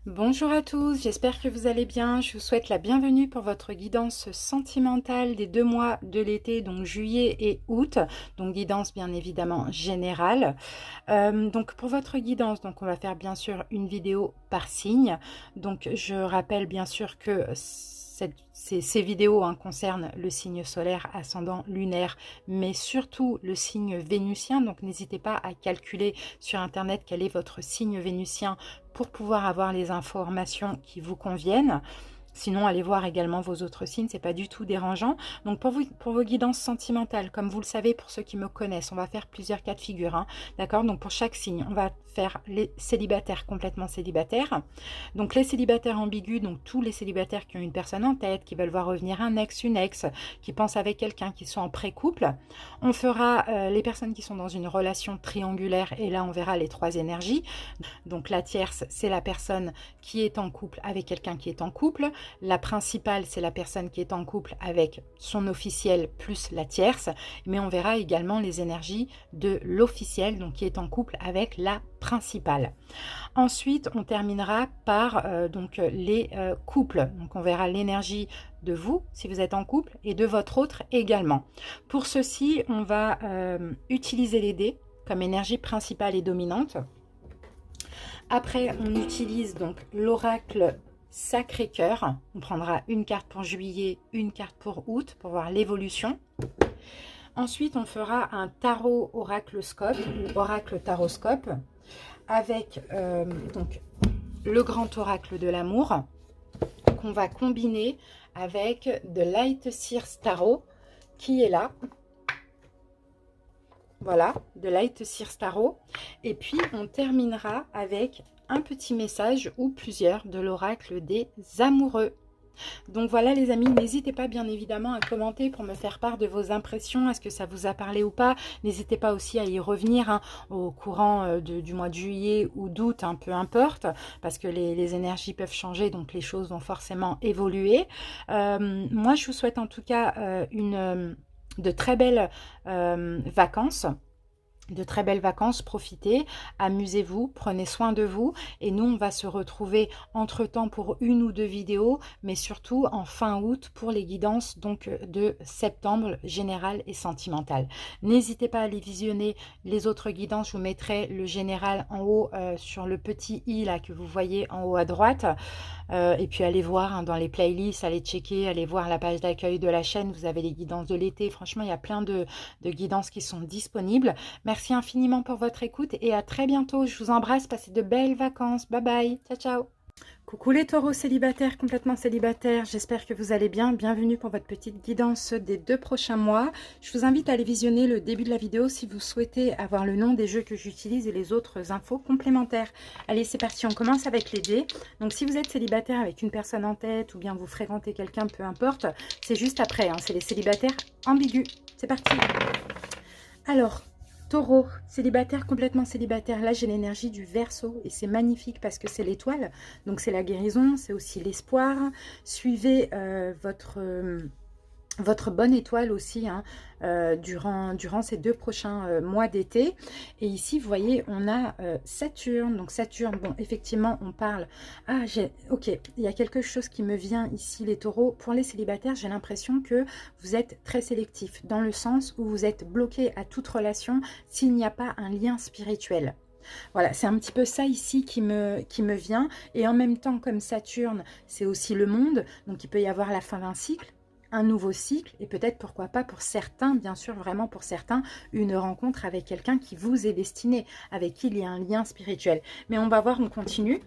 Bonjour à tous, j'espère que vous allez bien. Je vous souhaite la bienvenue pour votre guidance sentimentale des 2 mois de l'été, donc juillet et août. Donc guidance bien évidemment générale. Donc pour votre guidance, donc on va faire bien sûr une vidéo par signe. Donc je rappelle bien sûr que ces vidéos concernent le signe solaire, ascendant, lunaire, mais surtout le signe vénusien. Donc n'hésitez pas à calculer sur internet quel est votre signe vénusien pour pouvoir avoir les informations qui vous conviennent. Sinon, allez voir également vos autres signes, c'est pas du tout dérangeant. Donc pour vos guidances sentimentales, comme vous le savez, pour ceux qui me connaissent, on va faire plusieurs cas de figure, hein, d'accord? Donc pour chaque signe, on va faire les célibataires complètement célibataires. Donc les célibataires ambigus, donc tous les célibataires qui ont une personne en tête, qui veulent voir revenir un ex, une ex, qui pensent avec quelqu'un, qui sont en pré-couple. On fera les personnes qui sont dans une relation triangulaire, et là on verra les 3 énergies. Donc la tierce, c'est la personne qui est en couple avec quelqu'un qui est en couple. La principale, c'est la personne qui est en couple avec son officiel plus la tierce. Mais on verra également les énergies de l'officiel, donc qui est en couple avec la principale. Ensuite, on terminera par les couples. Donc on verra l'énergie de vous, si vous êtes en couple, et de votre autre également. Pour ceci, on va utiliser les dés comme énergie principale et dominante. Après, on utilise donc l'oracle Sacré-Cœur. On prendra une carte pour juillet, une carte pour août, pour voir l'évolution. Ensuite, on fera un tarot oraclescope ou oracle taroscope avec donc le grand oracle de l'amour qu'on va combiner avec de Light Seers Tarot qui est là. Voilà, de Light Seers Tarot. Et puis, on terminera avec un petit message ou plusieurs de l'oracle des amoureux. Donc voilà les amis, n'hésitez pas bien évidemment à commenter pour me faire part de vos impressions, est-ce que ça vous a parlé ou pas. N'hésitez pas aussi à y revenir au courant du mois de juillet ou d'août, peu importe, parce que les énergies peuvent changer, donc les choses vont forcément évoluer. Moi je vous souhaite en tout cas de très belles vacances. De très belles vacances, profitez, amusez-vous, prenez soin de vous et nous on va se retrouver entre temps pour une ou 2 vidéos mais surtout en fin août pour les guidances donc de septembre générale et sentimentale. N'hésitez pas à aller visionner les autres guidances, je vous mettrai le général en haut sur le petit i là que vous voyez en haut à droite. Et puis allez voir dans les playlists, allez checker, allez voir la page d'accueil de la chaîne, vous avez les guidances de l'été, franchement il y a plein de guidances qui sont disponibles. Merci infiniment pour votre écoute et à très bientôt, je vous embrasse, passez de belles vacances, bye bye, ciao ciao. Coucou les taureaux célibataires, complètement célibataires, j'espère que vous allez bien. Bienvenue pour votre petite guidance des 2 prochains mois. Je vous invite à aller visionner le début de la vidéo si vous souhaitez avoir le nom des jeux que j'utilise et les autres infos complémentaires. Allez, c'est parti, on commence avec les dés. Donc si vous êtes célibataire avec une personne en tête ou bien vous fréquentez quelqu'un, peu importe, c'est juste après, c'est les célibataires ambigus. C'est parti. Alors, Taureau, célibataire, complètement célibataire. Là, j'ai l'énergie du Verseau et c'est magnifique parce que c'est l'étoile. Donc, c'est la guérison, c'est aussi l'espoir. Suivez votre bonne étoile aussi durant ces 2 prochains mois d'été. Et ici, vous voyez, on a Saturne. Donc, Saturne, bon, effectivement, on parle... ok, il y a quelque chose qui me vient ici, les taureaux. Pour les célibataires, j'ai l'impression que vous êtes très sélectif, dans le sens où vous êtes bloqué à toute relation s'il n'y a pas un lien spirituel. Voilà, c'est un petit peu ça ici qui me vient. Et en même temps, comme Saturne, c'est aussi le monde. Donc, il peut y avoir la fin d'un cycle, un nouveau cycle et peut-être pourquoi pas pour certains, bien sûr vraiment pour certains, une rencontre avec quelqu'un qui vous est destiné, avec qui il y a un lien spirituel. Mais on va voir, on continue.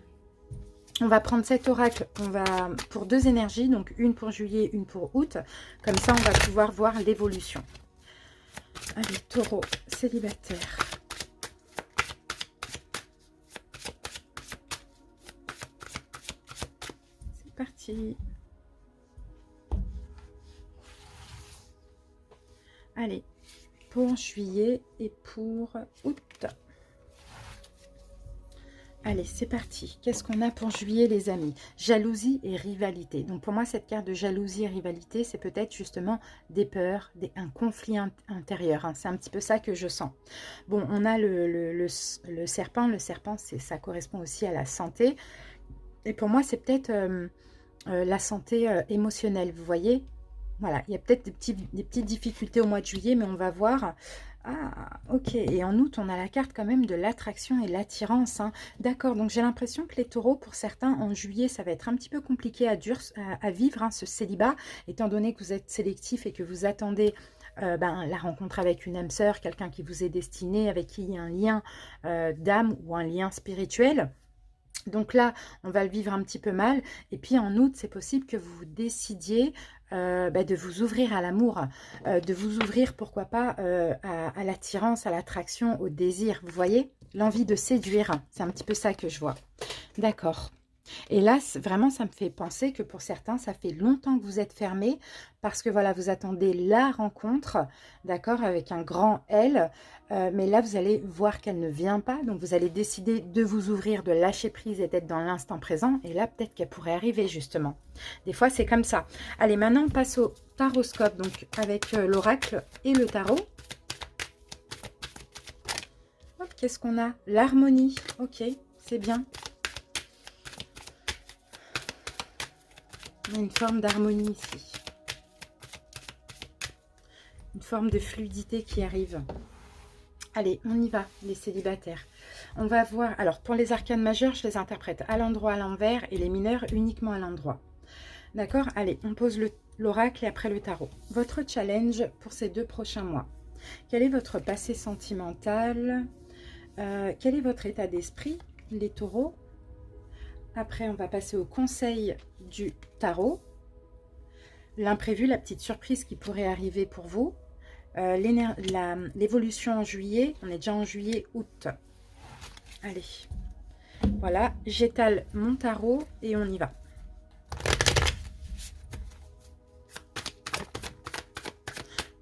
On va prendre cet oracle, on va pour 2 énergies, donc une pour juillet, une pour août. Comme ça, on va pouvoir voir l'évolution. Allez, taureau, célibataire. C'est parti. Allez, pour juillet et pour août. Allez, c'est parti. Qu'est-ce qu'on a pour juillet, les amis? Jalousie et rivalité. Donc, pour moi, cette carte de jalousie et rivalité, c'est peut-être justement des peurs, un conflit intérieur. C'est un petit peu ça que je sens. Bon, on a le serpent. Le serpent, ça correspond aussi à la santé. Et pour moi, c'est peut-être la santé émotionnelle, vous voyez. Voilà, il y a peut-être des petites difficultés au mois de juillet, mais on va voir. Ah, ok. Et en août, on a la carte quand même de l'attraction et l'attirance, hein. D'accord, donc j'ai l'impression que les taureaux, pour certains, en juillet, ça va être un petit peu compliqué à vivre, hein, ce célibat, étant donné que vous êtes sélectif et que vous attendez la rencontre avec une âme sœur, quelqu'un qui vous est destiné, avec qui il y a un lien d'âme ou un lien spirituel. Donc là, on va le vivre un petit peu mal. Et puis en août, c'est possible que vous décidiez de vous ouvrir à l'amour, de vous ouvrir, pourquoi pas, à l'attirance, à l'attraction, au désir. Vous voyez, l'envie de séduire, c'est un petit peu ça que je vois. D'accord. Et là, vraiment, ça me fait penser que pour certains, ça fait longtemps que vous êtes fermés parce que voilà, vous attendez la rencontre, d'accord, avec un grand L. Mais là, vous allez voir qu'elle ne vient pas. Donc, vous allez décider de vous ouvrir, de lâcher prise et d'être dans l'instant présent. Et là, peut-être qu'elle pourrait arriver, justement. Des fois, c'est comme ça. Allez, maintenant, on passe au taroscope. Donc, avec l'oracle et le tarot. Hop, qu'est-ce qu'on a? L'harmonie. Ok, c'est bien. Il y a une forme d'harmonie ici. Une forme de fluidité qui arrive. Allez, on y va, les célibataires. On va voir... Alors, pour les arcanes majeures, je les interprète à l'endroit, à l'envers, et les mineurs uniquement à l'endroit. D'accord? Allez, on pose l'oracle et après le tarot. Votre challenge pour ces 2 prochains mois. Quel est votre passé sentimental? Quel est votre état d'esprit, les taureaux? Après, on va passer au conseil du tarot. L'imprévu, la petite surprise qui pourrait arriver pour vous. L'évolution en juillet. On est déjà en juillet, août. Allez. Voilà, j'étale mon tarot et on y va.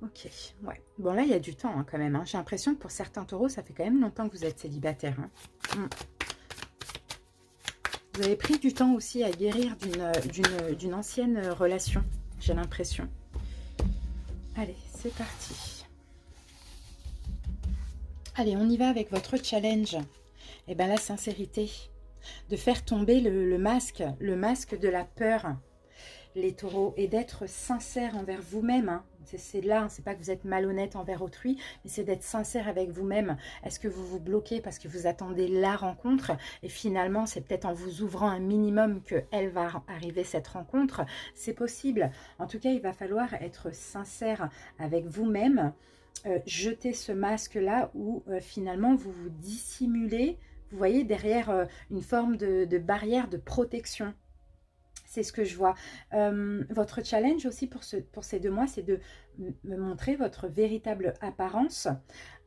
Ok, ouais. Bon, là, il y a du temps hein, quand même. Hein. J'ai l'impression que pour certains taureaux, ça fait quand même longtemps que vous êtes célibataire. Hein. Vous avez pris du temps aussi à guérir d'une ancienne relation, j'ai l'impression. Allez, c'est parti. Allez, on y va avec votre challenge. Eh bien, la sincérité. De faire tomber le masque de la peur, les taureaux, et d'être sincère envers vous-même. Hein. C'est là, c'est pas que vous êtes malhonnête envers autrui, mais c'est d'être sincère avec vous-même. Est-ce que vous vous bloquez parce que vous attendez la rencontre et finalement c'est peut-être en vous ouvrant un minimum qu'elle va arriver cette rencontre? C'est possible. En tout cas, il va falloir être sincère avec vous-même, jeter ce masque-là où finalement vous vous dissimulez, vous voyez, derrière une forme de barrière de protection. C'est ce que je vois. Votre challenge aussi pour ces 2 mois, c'est de me montrer votre véritable apparence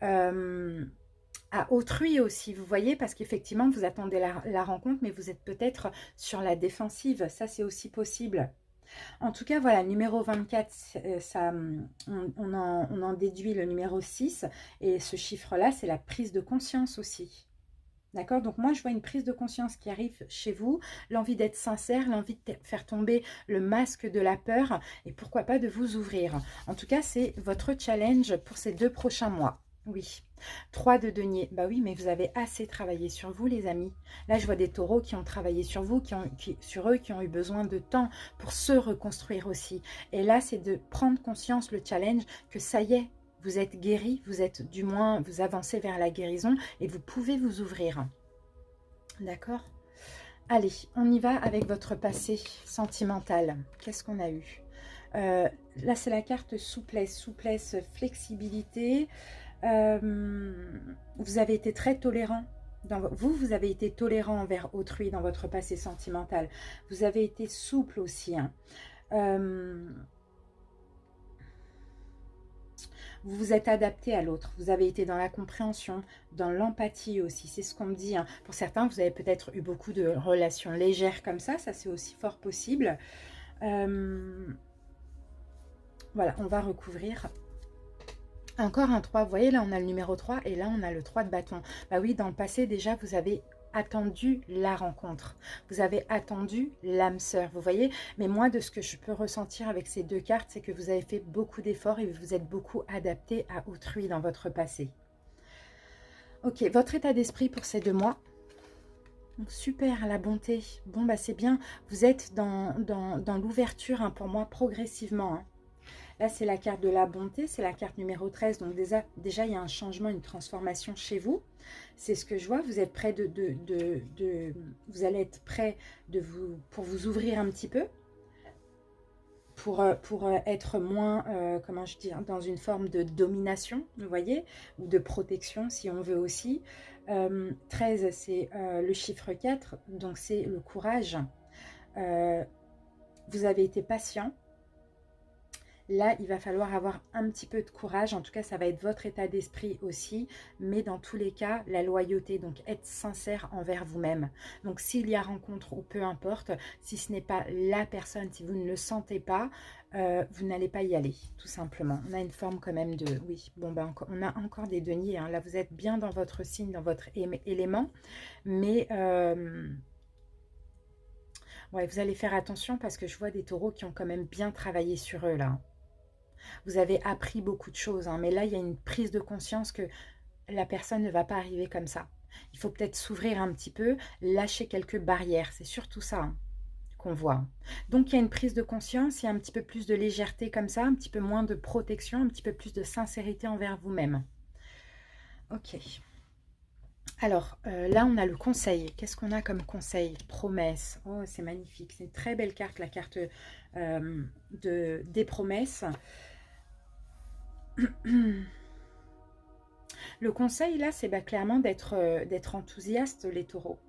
à autrui aussi, vous voyez, parce qu'effectivement, vous attendez la rencontre, mais vous êtes peut-être sur la défensive. Ça, c'est aussi possible. En tout cas, voilà, numéro 24, ça, on en déduit le numéro 6. Et ce chiffre-là, c'est la prise de conscience aussi. D'accord? Donc moi, je vois une prise de conscience qui arrive chez vous, l'envie d'être sincère, l'envie de faire tomber le masque de la peur et pourquoi pas de vous ouvrir. En tout cas, c'est votre challenge pour ces 2 prochains mois. Oui. 3 de denier. Bah oui, mais vous avez assez travaillé sur vous, les amis. Là, je vois des taureaux qui ont travaillé sur vous, sur eux, qui ont eu besoin de temps pour se reconstruire aussi. Et là, c'est de prendre conscience, le challenge, que ça y est, vous êtes guéri, du moins, vous avancez vers la guérison et vous pouvez vous ouvrir. D'accord? Allez, on y va avec votre passé sentimental. Qu'est-ce qu'on a eu? Là, c'est la carte souplesse, souplesse, flexibilité. Vous avez été très tolérant. Vous avez été tolérant envers autrui dans votre passé sentimental. Vous avez été souple aussi. Hein. Vous vous êtes adapté à l'autre, vous avez été dans la compréhension, dans l'empathie aussi, c'est ce qu'on me dit. Hein. Pour certains, vous avez peut-être eu beaucoup de relations légères comme ça c'est aussi fort possible. Voilà, on va recouvrir. Encore un 3, vous voyez là on a le numéro 3 et là on a le 3 de bâton. Bah oui, dans le passé déjà vous avez attendu la rencontre, vous avez attendu l'âme sœur, vous voyez. Mais moi, de ce que je peux ressentir avec ces 2 cartes, c'est que vous avez fait beaucoup d'efforts et vous êtes beaucoup adapté à autrui dans votre passé. Ok, votre état d'esprit pour ces 2 mois. Donc, super, la bonté. Bon, bah c'est bien. Vous êtes dans l'ouverture, hein, pour moi, progressivement, hein. Là, c'est la carte de la bonté, c'est la carte numéro 13. Donc déjà, il y a un changement, une transformation chez vous. C'est ce que je vois. Vous êtes prêt vous allez être prêt pour vous ouvrir un petit peu, pour être moins, comment je dis, dans une forme de domination, vous voyez, ou de protection, si on veut aussi. 13, c'est le chiffre 4, donc c'est le courage. Vous avez été patient. Là, il va falloir avoir un petit peu de courage. En tout cas, ça va être votre état d'esprit aussi. Mais dans tous les cas, la loyauté. Donc, être sincère envers vous-même. Donc, s'il y a rencontre ou peu importe, si ce n'est pas la personne, si vous ne le sentez pas, vous n'allez pas y aller, tout simplement. On a une forme quand même de... Oui, bon, ben, on a encore des deniers, hein. Là, vous êtes bien dans votre signe, dans votre élément. Mais... ouais, vous allez faire attention parce que je vois des taureaux qui ont quand même bien travaillé sur eux, là. Vous avez appris beaucoup de choses, hein, mais là, il y a une prise de conscience que la personne ne va pas arriver comme ça. Il faut peut-être s'ouvrir un petit peu, lâcher quelques barrières. C'est surtout ça, hein, qu'on voit. Donc, il y a une prise de conscience, il y a un petit peu plus de légèreté comme ça, un petit peu moins de protection, un petit peu plus de sincérité envers vous-même. Ok. Alors, là, on a le conseil. Qu'est-ce qu'on a comme conseil? Promesse. Oh, c'est magnifique. C'est une très belle carte, la carte des promesses. Le conseil, là, c'est clairement d'être enthousiaste, les taureaux.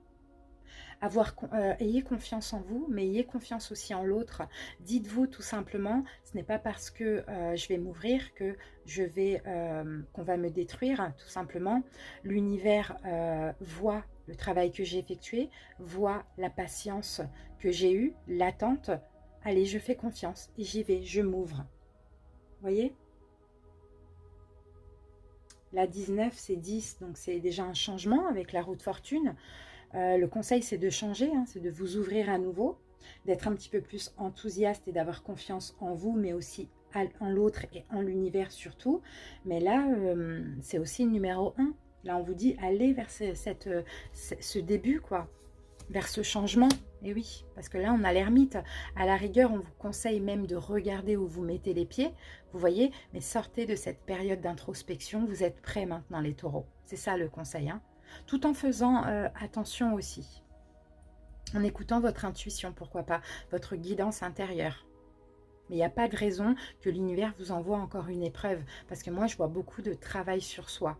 Ayez confiance en vous, mais ayez confiance aussi en l'autre. Dites-vous tout simplement, ce n'est pas parce que je vais m'ouvrir que qu'on va me détruire, tout simplement. L'univers voit le travail que j'ai effectué, voit la patience que j'ai eue, l'attente. Allez, je fais confiance et j'y vais, je m'ouvre. Voyez ? La 19, c'est 10, donc c'est déjà un changement avec la roue de fortune. Le conseil, c'est de changer, hein, c'est de vous ouvrir à nouveau, d'être un petit peu plus enthousiaste et d'avoir confiance en vous, mais aussi en l'autre et en l'univers surtout. Mais là, c'est aussi le numéro 1. Là, on vous dit, allez vers ce début, quoi, vers ce changement. Et oui, parce que là, on a l'ermite. À la rigueur, on vous conseille même de regarder où vous mettez les pieds, vous voyez, mais sortez de cette période d'introspection. Vous êtes prêts maintenant, les taureaux. C'est ça le conseil, hein. Tout en faisant attention aussi, en écoutant votre intuition, pourquoi pas, votre guidance intérieure. Mais il n'y a pas de raison que l'univers vous envoie encore une épreuve, parce que moi, je vois beaucoup de travail sur soi.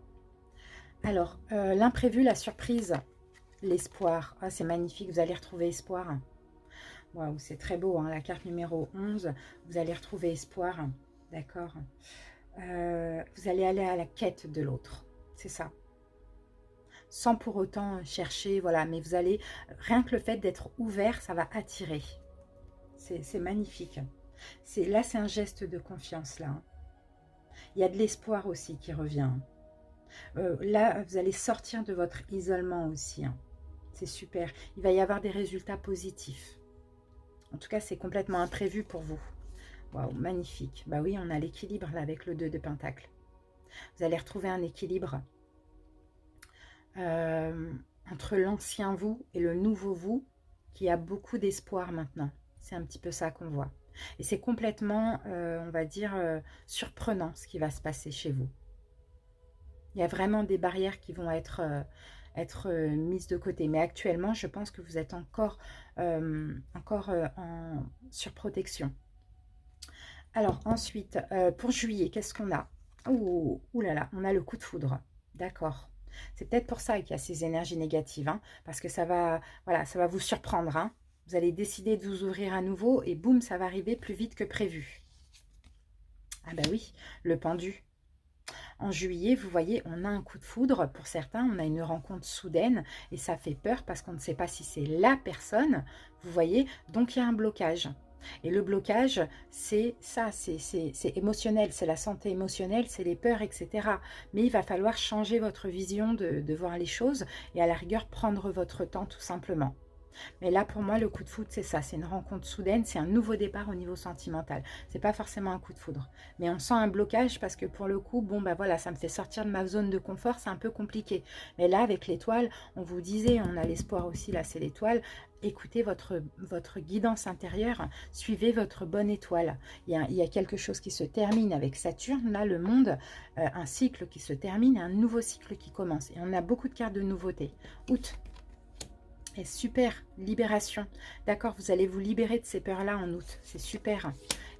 Alors, l'imprévu, la surprise, l'espoir. Ah, c'est magnifique, vous allez retrouver espoir. Waouh, c'est très beau, hein, la carte numéro 11, vous allez retrouver espoir, d'accord. Vous allez aller à la quête de l'autre, c'est ça. Sans pour autant chercher, voilà, mais vous allez, rien que le fait d'être ouvert, ça va attirer. C'est magnifique. Là, c'est un geste de confiance, là. Il y a de l'espoir aussi qui revient. Là, vous allez sortir de votre isolement aussi, hein. C'est super. Il va y avoir des résultats positifs. En tout cas, c'est complètement imprévu pour vous. Waouh, magnifique. Bah oui, on a l'équilibre là avec le 2 de Pentacle. Vous allez retrouver un équilibre entre l'ancien vous et le nouveau vous qui a beaucoup d'espoir maintenant. C'est un petit peu ça qu'on voit. Et c'est complètement, on va dire, surprenant ce qui va se passer chez vous. Il y a vraiment des barrières qui vont être mises de côté. Mais actuellement, je pense que vous êtes encore en surprotection. Alors ensuite, pour juillet, qu'est-ce qu'on a? Ouh là là, on a le coup de foudre. D'accord. C'est peut-être pour ça qu'il y a ces énergies négatives, hein, parce que ça va, voilà, ça va vous surprendre, hein. Vous allez décider de vous ouvrir à nouveau et boum, ça va arriver plus vite que prévu. Ah bah oui, le pendu. En juillet, vous voyez, on a un coup de foudre. Pour certains, on a une rencontre soudaine et ça fait peur parce qu'on ne sait pas si c'est la personne, vous voyez. Donc, il y a un blocage. Et le blocage, c'est ça, c'est émotionnel, c'est la santé émotionnelle, c'est les peurs, etc. Mais il va falloir changer votre vision de voir les choses et à la rigueur prendre votre temps tout simplement. Mais là, pour moi, le coup de foudre, c'est ça. C'est une rencontre soudaine, c'est un nouveau départ au niveau sentimental. C'est pas forcément un coup de foudre. Mais on sent un blocage parce que pour le coup, bon, bah voilà, ça me fait sortir de ma zone de confort, c'est un peu compliqué. Mais là, avec l'étoile, on vous disait, on a l'espoir aussi, là, c'est l'étoile. Écoutez votre guidance intérieure, suivez votre bonne étoile. Il y a quelque chose qui se termine avec Saturne, là, le monde, un cycle qui se termine, un nouveau cycle qui commence. Et on a beaucoup de cartes de nouveautés. Août. Et super, libération. D'accord, vous allez vous libérer de ces peurs-là en août. C'est super.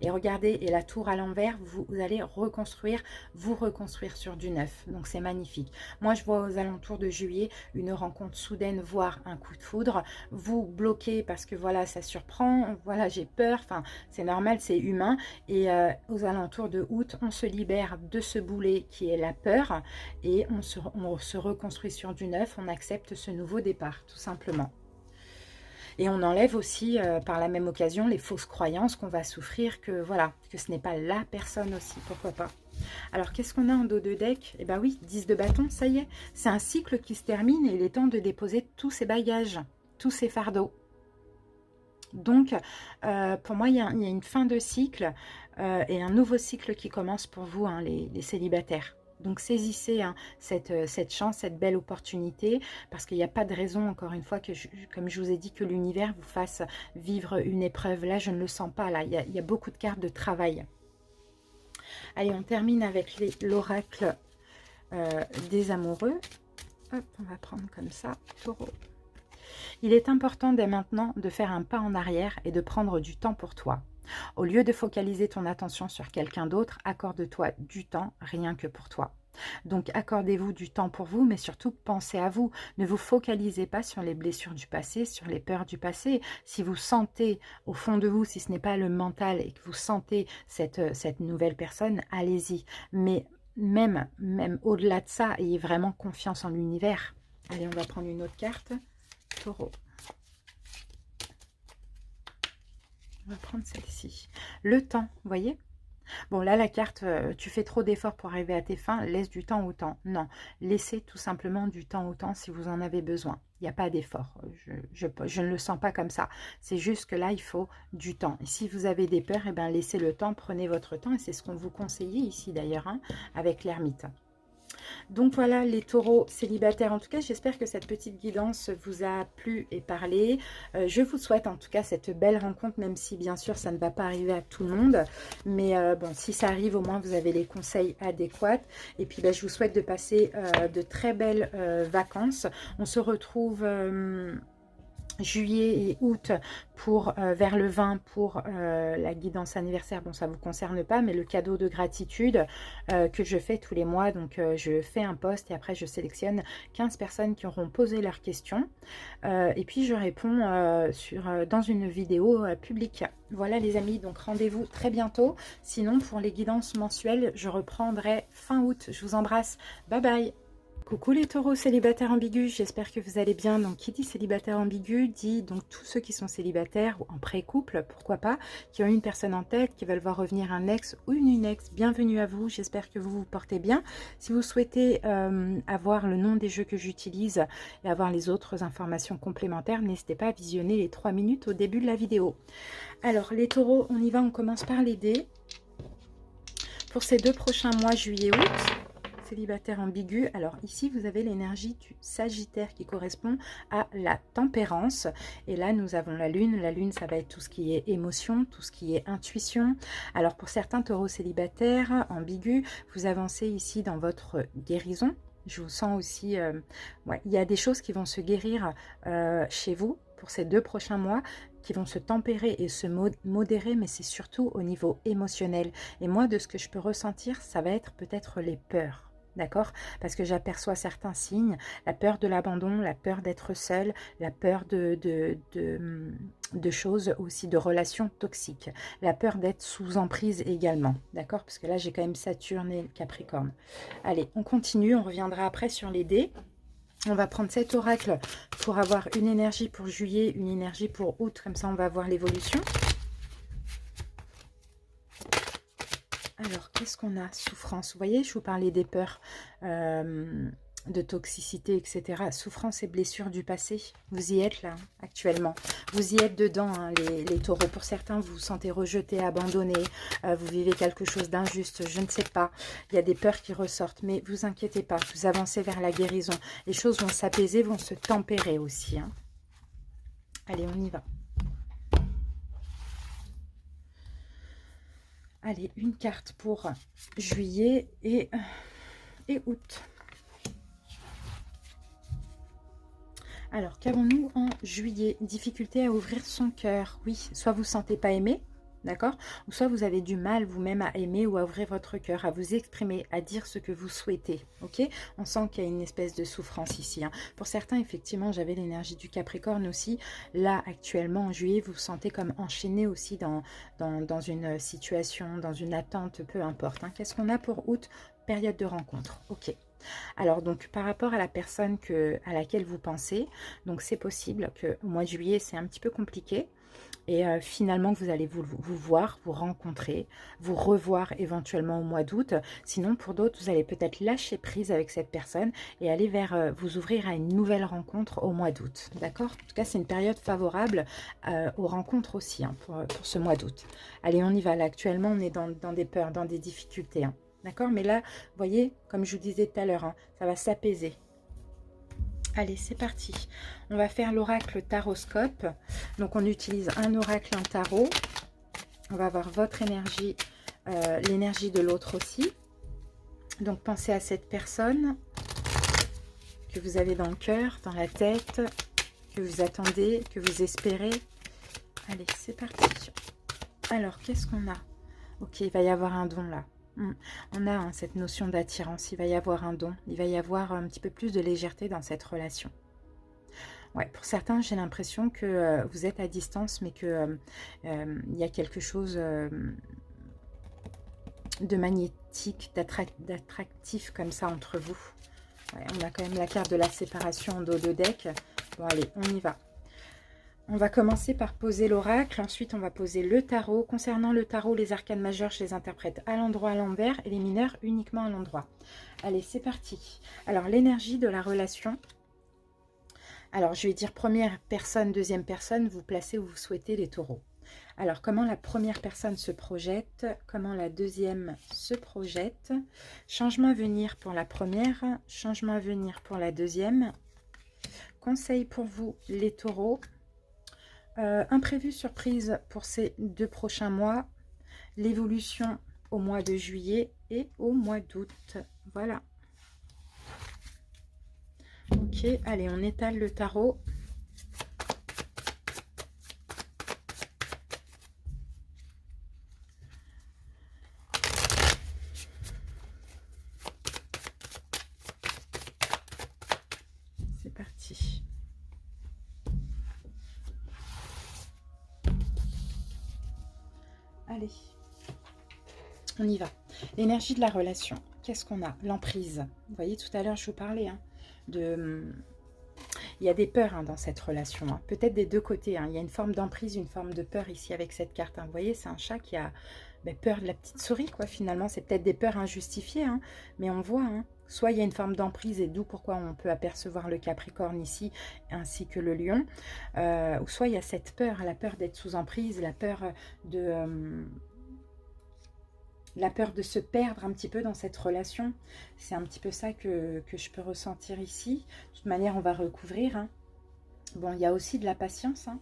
Et regardez, et la tour à l'envers, vous allez vous reconstruire sur du neuf. Donc c'est magnifique. Moi, je vois aux alentours de juillet une rencontre soudaine, voire un coup de foudre. Vous bloquez parce que voilà, ça surprend. Voilà, j'ai peur. Enfin, c'est normal, c'est humain. Et aux alentours de août, on se libère de ce boulet qui est la peur. Et on se reconstruit sur du neuf. On accepte ce nouveau départ, tout simplement. Et on enlève aussi, par la même occasion, les fausses croyances qu'on va souffrir, que voilà, que ce n'est pas la personne aussi, pourquoi pas. Alors, qu'est-ce qu'on a en dos de deck? Eh bien oui, 10 de bâton, ça y est. C'est un cycle qui se termine et il est temps de déposer tous ces bagages, tous ces fardeaux. Donc, pour moi, il y a une fin de cycle et un nouveau cycle qui commence pour vous, hein, les célibataires. Donc saisissez cette chance, cette belle opportunité, parce qu'il n'y a pas de raison, encore une fois, comme je vous ai dit, que l'univers vous fasse vivre une épreuve. Là, je ne le sens pas. Là, il y a beaucoup de cartes de travail. Allez, on termine avec l'oracle des amoureux. Hop, on va prendre comme ça, taureau. Il est important dès maintenant de faire un pas en arrière et de prendre du temps pour toi. Au lieu de focaliser ton attention sur quelqu'un d'autre, accorde-toi du temps rien que pour toi. Donc accordez-vous du temps pour vous, mais surtout pensez à vous. Ne vous focalisez pas sur les blessures du passé, sur les peurs du passé. Si vous sentez au fond de vous, si ce n'est pas le mental et que vous sentez cette nouvelle personne, allez-y. Mais même au-delà de ça, ayez vraiment confiance en l'univers. Allez, on va prendre une autre carte. Taureau. On va prendre celle-ci. Le temps, vous voyez? Bon, là, la carte, tu fais trop d'efforts pour arriver à tes fins, laisse du temps au temps. Non, laissez tout simplement du temps au temps si vous en avez besoin. Il n'y a pas d'effort. Je ne le sens pas comme ça. C'est juste que là, il faut du temps. Et si vous avez des peurs, eh bien, laissez le temps, prenez votre temps. Et c'est ce qu'on vous conseille ici, d'ailleurs, hein, avec l'ermite. Donc voilà les taureaux célibataires. En tout cas, j'espère que cette petite guidance vous a plu et parlé. Je vous souhaite en tout cas cette belle rencontre, même si bien sûr ça ne va pas arriver à tout le monde. Mais bon, si ça arrive, au moins vous avez les conseils adéquats. Et puis je vous souhaite de passer de très belles vacances. On se retrouve juillet et août pour vers le 20 pour la guidance anniversaire. Bon, ça ne vous concerne pas, mais le cadeau de gratitude que je fais tous les mois. Donc je fais un post et après je sélectionne 15 personnes qui auront posé leurs questions et puis je réponds dans une vidéo publique. Voilà les amis, donc rendez-vous très bientôt. Sinon pour les guidances mensuelles, je reprendrai fin août. Je vous embrasse, bye bye. Coucou les taureaux célibataires ambigus, j'espère que vous allez bien. Donc qui dit célibataire ambigu dit donc tous ceux qui sont célibataires ou en pré-couple, pourquoi pas, qui ont une personne en tête, qui veulent voir revenir un ex ou une ex. Bienvenue à vous, j'espère que vous vous portez bien. Si vous souhaitez avoir le nom des jeux que j'utilise et avoir les autres informations complémentaires, n'hésitez pas à visionner les 3 minutes au début de la vidéo. Alors les taureaux, on y va, on commence par les dés. Pour ces 2 prochains mois, juillet-août, célibataire ambigu. Alors ici, vous avez l'énergie du Sagittaire qui correspond à la tempérance. Et là, nous avons la Lune. La Lune, ça va être tout ce qui est émotion, tout ce qui est intuition. Alors pour certains taureaux célibataires ambigus, vous avancez ici dans votre guérison. Je vous sens aussi, il y a des choses qui vont se guérir chez vous pour ces 2 prochains mois, qui vont se tempérer et se modérer, mais c'est surtout au niveau émotionnel. Et moi, de ce que je peux ressentir, ça va être peut-être les peurs. D'accord? Parce que j'aperçois certains signes, la peur de l'abandon, la peur d'être seul, la peur de choses aussi, de relations toxiques, la peur d'être sous emprise également. D'accord? Parce que là, j'ai quand même Saturne et Capricorne. Allez, on continue, on reviendra après sur les dés. On va prendre cet oracle pour avoir une énergie pour juillet, une énergie pour août, comme ça on va voir l'évolution. Alors, qu'est-ce qu'on a? Souffrance. Vous voyez, je vous parlais des peurs. de toxicité, etc. Souffrance et blessures du passé. Vous y êtes là, actuellement. Vous y êtes dedans, hein, les taureaux. Pour certains, vous vous sentez rejeté, abandonné. Vous vivez quelque chose d'injuste, je ne sais pas. Il y a des peurs qui ressortent, mais vous inquiétez pas. Vous avancez vers la guérison. Les choses vont s'apaiser, vont se tempérer aussi. Hein. Allez, on y va. Allez, une carte pour juillet et août. Alors, qu'avons-nous en juillet? Difficulté à ouvrir son cœur. Oui, soit vous ne vous sentez pas aimé, d'accord? Ou soit vous avez du mal vous-même à aimer ou à ouvrir votre cœur, à vous exprimer, à dire ce que vous souhaitez, ok? On sent qu'il y a une espèce de souffrance ici. Hein. Pour certains, effectivement, j'avais l'énergie du Capricorne aussi. Là, actuellement, en juillet, vous vous sentez comme enchaîné aussi dans une situation, dans une attente, peu importe. Hein. Qu'est-ce qu'on a pour août? Période de rencontre, ok. Alors donc par rapport à la personne à laquelle vous pensez, donc c'est possible qu'au mois de juillet c'est un petit peu compliqué et finalement vous allez vous voir, vous rencontrer, vous revoir éventuellement au mois d'août. Sinon pour d'autres vous allez peut-être lâcher prise avec cette personne et aller vers vous ouvrir à une nouvelle rencontre au mois d'août. D'accord? En tout cas c'est une période favorable aux rencontres aussi hein, pour ce mois d'août. Allez on y va, là actuellement on est dans des peurs, dans des difficultés. Hein. D'accord? Mais là, vous voyez, comme je vous disais tout à l'heure, hein, ça va s'apaiser. Allez, c'est parti. On va faire l'oracle taroscope. Donc, on utilise un oracle, un tarot. On va voir votre énergie, l'énergie de l'autre aussi. Donc, pensez à cette personne que vous avez dans le cœur, dans la tête, que vous attendez, que vous espérez. Allez, c'est parti. Alors, qu'est-ce qu'on a? Ok, il va y avoir un don là. On a hein, cette notion d'attirance, il va y avoir un don, il va y avoir un petit peu plus de légèreté dans cette relation. Ouais, pour certains, j'ai l'impression que vous êtes à distance, mais que il y a quelque chose de magnétique, d'attractif comme ça entre vous. Ouais, on a quand même la carte de la séparation en dos de deck. Bon, allez, on y va. On va commencer par poser l'oracle, ensuite on va poser le tarot. Concernant le tarot, les arcanes majeures, je les interprète à l'endroit, à l'envers, et les mineurs uniquement à l'endroit. Allez, c'est parti. Alors, l'énergie de la relation. Alors, je vais dire première personne, deuxième personne, vous placez où vous souhaitez les taureaux. Alors, comment la première personne se projette, comment la deuxième se projette. Changement à venir pour la première, changement à venir pour la deuxième. Conseil pour vous, les taureaux. Imprévu surprise pour ces 2 prochains mois, l'évolution au mois de juillet et au mois d'août. Voilà. Ok, allez, on étale le tarot. C'est parti. Allez, on y va. L'énergie de la relation. Qu'est-ce qu'on a? L'emprise. Vous voyez, tout à l'heure, je vous parlais hein, de... Il y a des peurs hein, dans cette relation. Hein. Peut-être des deux côtés. Hein. Il y a une forme d'emprise, une forme de peur ici avec cette carte. Hein. Vous voyez, c'est un chat qui a peur de la petite souris, quoi, finalement. C'est peut-être des peurs injustifiées, hein. Mais on voit... Hein. Soit il y a une forme d'emprise, et d'où pourquoi on peut apercevoir le Capricorne ici, ainsi que le Lion. Ou soit il y a cette peur, la peur d'être sous emprise, la peur de... la peur de se perdre un petit peu dans cette relation. C'est un petit peu ça que je peux ressentir ici. De toute manière, on va recouvrir. Hein. Bon, il y a aussi de la patience. Hein.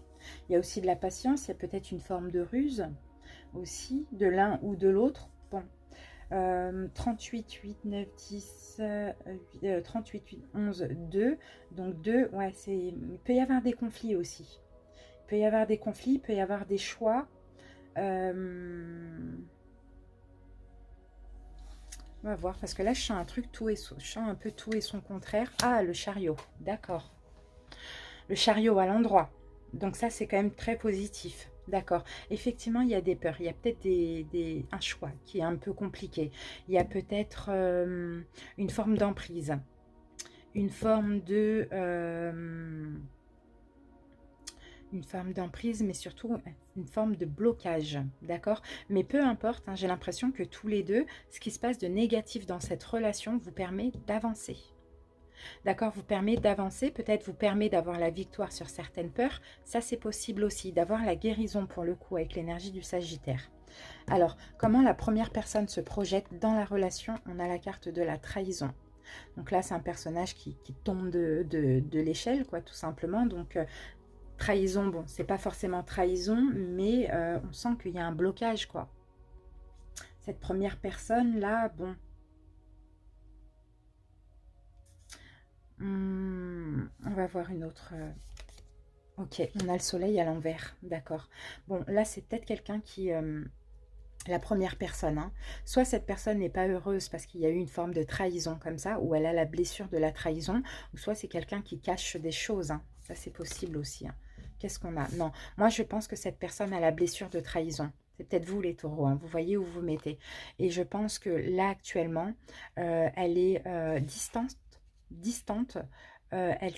Il y a aussi de la patience. Il y a peut-être une forme de ruse aussi, de l'un ou de l'autre. Bon. 38, 8, 9, 10, 38, 8, 11, 2. Donc 2, ouais, il peut y avoir des conflits aussi. Il peut y avoir des conflits, il peut y avoir des choix. On va voir, parce que là, je sens un truc, je sens un peu tout et son contraire. Ah, le chariot, d'accord. Le chariot à l'endroit. Donc ça, c'est quand même très positif. D'accord. Effectivement, il y a des peurs. Il y a peut-être un choix qui est un peu compliqué. Il y a peut-être une forme d'emprise. Une forme de... une forme d'emprise, mais surtout une forme de blocage, d'accord? Mais peu importe, hein, j'ai l'impression que tous les deux, ce qui se passe de négatif dans cette relation vous permet d'avancer. D'accord, vous permet d'avancer, peut-être vous permet d'avoir la victoire sur certaines peurs. Ça, c'est possible aussi, d'avoir la guérison pour le coup avec l'énergie du Sagittaire. Alors, comment la première personne se projette dans la relation? On a la carte de la trahison. Donc là, c'est un personnage qui tombe de l'échelle, quoi, tout simplement. Donc, trahison, bon, c'est pas forcément trahison, mais on sent qu'il y a un blocage, quoi. Cette première personne-là, bon... on va voir une autre... Ok, on a le soleil à l'envers, d'accord. Bon, là, c'est peut-être quelqu'un qui... la première personne, hein. Soit cette personne n'est pas heureuse parce qu'il y a eu une forme de trahison comme ça, ou elle a la blessure de la trahison, ou soit c'est quelqu'un qui cache des choses, hein. Ça, c'est possible aussi, hein. Qu'est-ce qu'on a? Non, moi, je pense que cette personne a la blessure de trahison. C'est peut-être vous, les taureaux, hein. Vous voyez où vous mettez. Et je pense que là, actuellement, elle est distante. Elle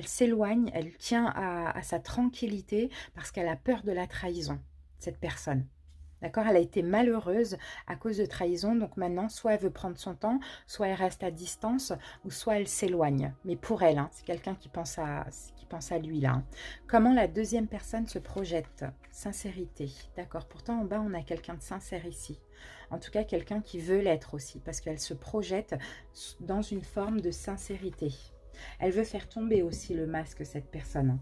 s'éloigne, elle tient à sa tranquillité parce qu'elle a peur de la trahison, cette personne. D'accord, elle a été malheureuse à cause de trahison, donc maintenant, soit elle veut prendre son temps, soit elle reste à distance, ou soit elle s'éloigne. Mais pour elle, hein, c'est quelqu'un qui pense à lui là, hein. Comment la deuxième personne se projette? Sincérité, d'accord. Pourtant, en bas, on a quelqu'un de sincère ici. En tout cas, quelqu'un qui veut l'être aussi, parce qu'elle se projette dans une forme de sincérité. Elle veut faire tomber aussi le masque, cette personne, hein.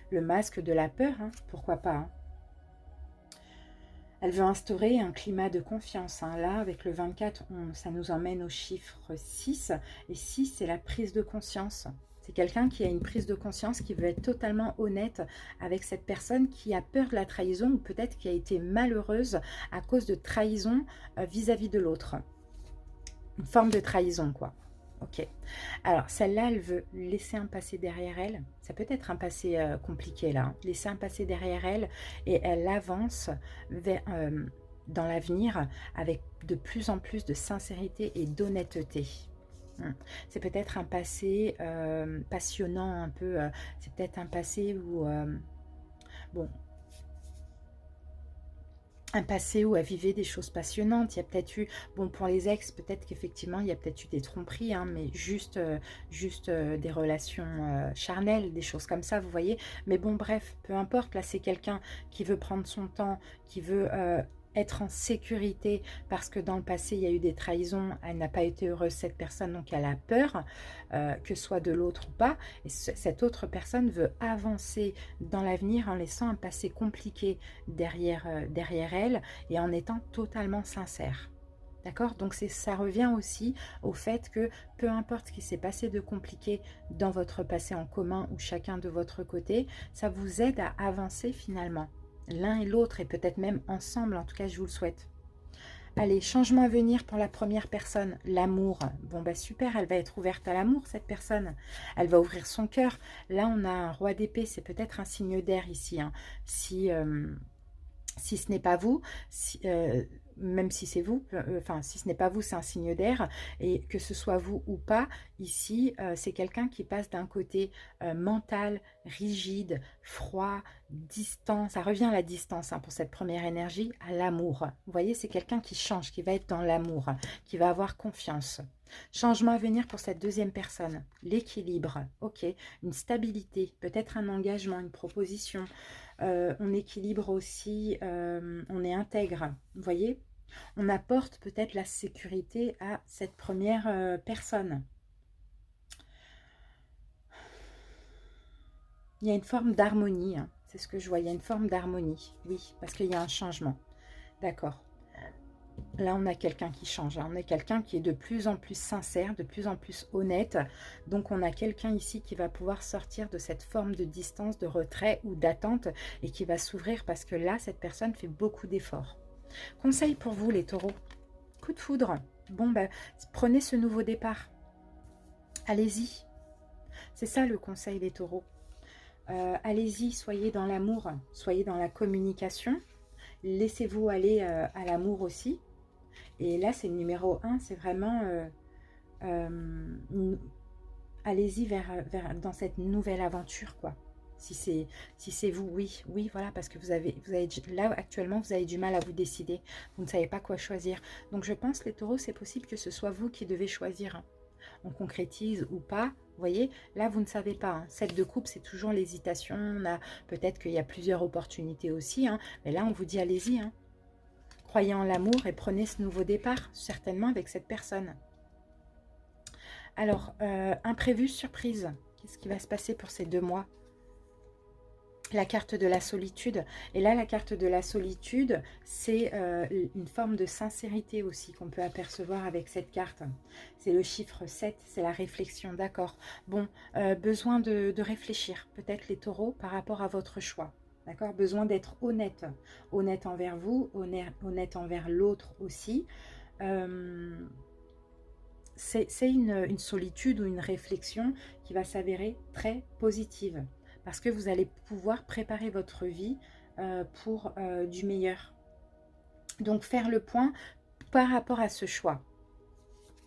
Le masque de la peur, hein, pourquoi pas, hein. Elle veut instaurer un climat de confiance, hein. Là, avec le 24, ça nous emmène au chiffre 6. Et 6, c'est la prise de conscience. C'est quelqu'un qui a une prise de conscience, qui veut être totalement honnête avec cette personne qui a peur de la trahison ou peut-être qui a été malheureuse à cause de trahison vis-à-vis de l'autre. Une forme de trahison, quoi. Ok. Alors, celle-là, elle veut laisser un passé derrière elle. Ça peut être un passé compliqué, là, hein. Laisser un passé derrière elle et elle avance vers, dans l'avenir avec de plus en plus de sincérité et d'honnêteté. C'est peut-être un passé passionnant, un peu. C'est peut-être un passé où... bon, un passé où elle vivait des choses passionnantes. Il y a peut-être eu, bon, pour les ex, peut-être qu'effectivement, il y a peut-être eu des tromperies, hein, mais juste des relations charnelles, des choses comme ça, vous voyez. Mais bon, bref, peu importe, là, c'est quelqu'un qui veut prendre son temps, qui veut être en sécurité, parce que dans le passé, il y a eu des trahisons, elle n'a pas été heureuse, cette personne, donc elle a peur, que ce soit de l'autre ou pas, et cette autre personne veut avancer dans l'avenir en laissant un passé compliqué derrière elle et en étant totalement sincère. D'accord? Donc ça revient aussi au fait que peu importe ce qui s'est passé de compliqué dans votre passé en commun ou chacun de votre côté, ça vous aide à avancer finalement. L'un et l'autre et peut-être même ensemble, en tout cas je vous le souhaite. Allez, changement à venir pour la première personne, l'amour. Bon, bah super, elle va être ouverte à l'amour, cette personne. Elle va ouvrir son cœur. Là, on a un roi d'épée, c'est peut-être un signe d'air ici, hein. Si ce n'est pas vous, même si c'est vous, enfin si ce n'est pas vous, c'est un signe d'air, et que ce soit vous ou pas, ici, c'est quelqu'un qui passe d'un côté mental, rigide, froid, distant, ça revient à la distance, hein, pour cette première énergie, à l'amour. Vous voyez, c'est quelqu'un qui change, qui va être dans l'amour, qui va avoir confiance. Changement à venir pour cette deuxième personne, l'équilibre, ok, une stabilité, peut-être un engagement, une proposition. On équilibre aussi, on est intègre, vous voyez. On apporte peut-être la sécurité à cette première personne. Il y a une forme d'harmonie, hein, c'est ce que je vois, il y a une forme d'harmonie, oui, parce qu'il y a un changement. D'accord. Là, on a quelqu'un qui change, hein. On a quelqu'un qui est de plus en plus sincère, de plus en plus honnête. Donc, on a quelqu'un ici qui va pouvoir sortir de cette forme de distance, de retrait ou d'attente et qui va s'ouvrir parce que là, cette personne fait beaucoup d'efforts. Conseil pour vous, les taureaux. Coup de foudre. Bon, ben, prenez ce nouveau départ. Allez-y. C'est ça le conseil des taureaux. Allez-y, soyez dans l'amour, soyez dans la communication. Laissez-vous aller à l'amour aussi. Et là, c'est le numéro 1, c'est vraiment... allez-y dans cette nouvelle aventure, quoi. Si c'est vous, oui, oui, voilà, parce que vous avez là, actuellement, vous avez du mal à vous décider. Vous ne savez pas quoi choisir. Donc, je pense, les taureaux, c'est possible que ce soit vous qui devez choisir, hein. on concrétise ou pas. Vous voyez, là, vous ne savez pas. Hein. 7 de coupe, c'est toujours l'hésitation. Peut-être qu'il y a plusieurs opportunités aussi. Hein. Mais là, on vous dit, allez-y. Hein. Croyez en l'amour et prenez ce nouveau départ, certainement avec cette personne. Alors, imprévu, surprise. Qu'est-ce qui va se passer pour ces 2 mois? La carte de la solitude. Et là, la carte de la solitude, c'est une forme de sincérité aussi qu'on peut apercevoir avec cette carte. C'est le chiffre 7, c'est la réflexion, d'accord. Bon, besoin de réfléchir, peut-être les taureaux, par rapport à votre choix. D'accord, besoin d'être honnête. Honnête envers vous, honnête envers l'autre aussi. C'est une solitude ou une réflexion qui va s'avérer très positive. Parce que vous allez pouvoir préparer votre vie pour du meilleur. Donc, faire le point par rapport à ce choix.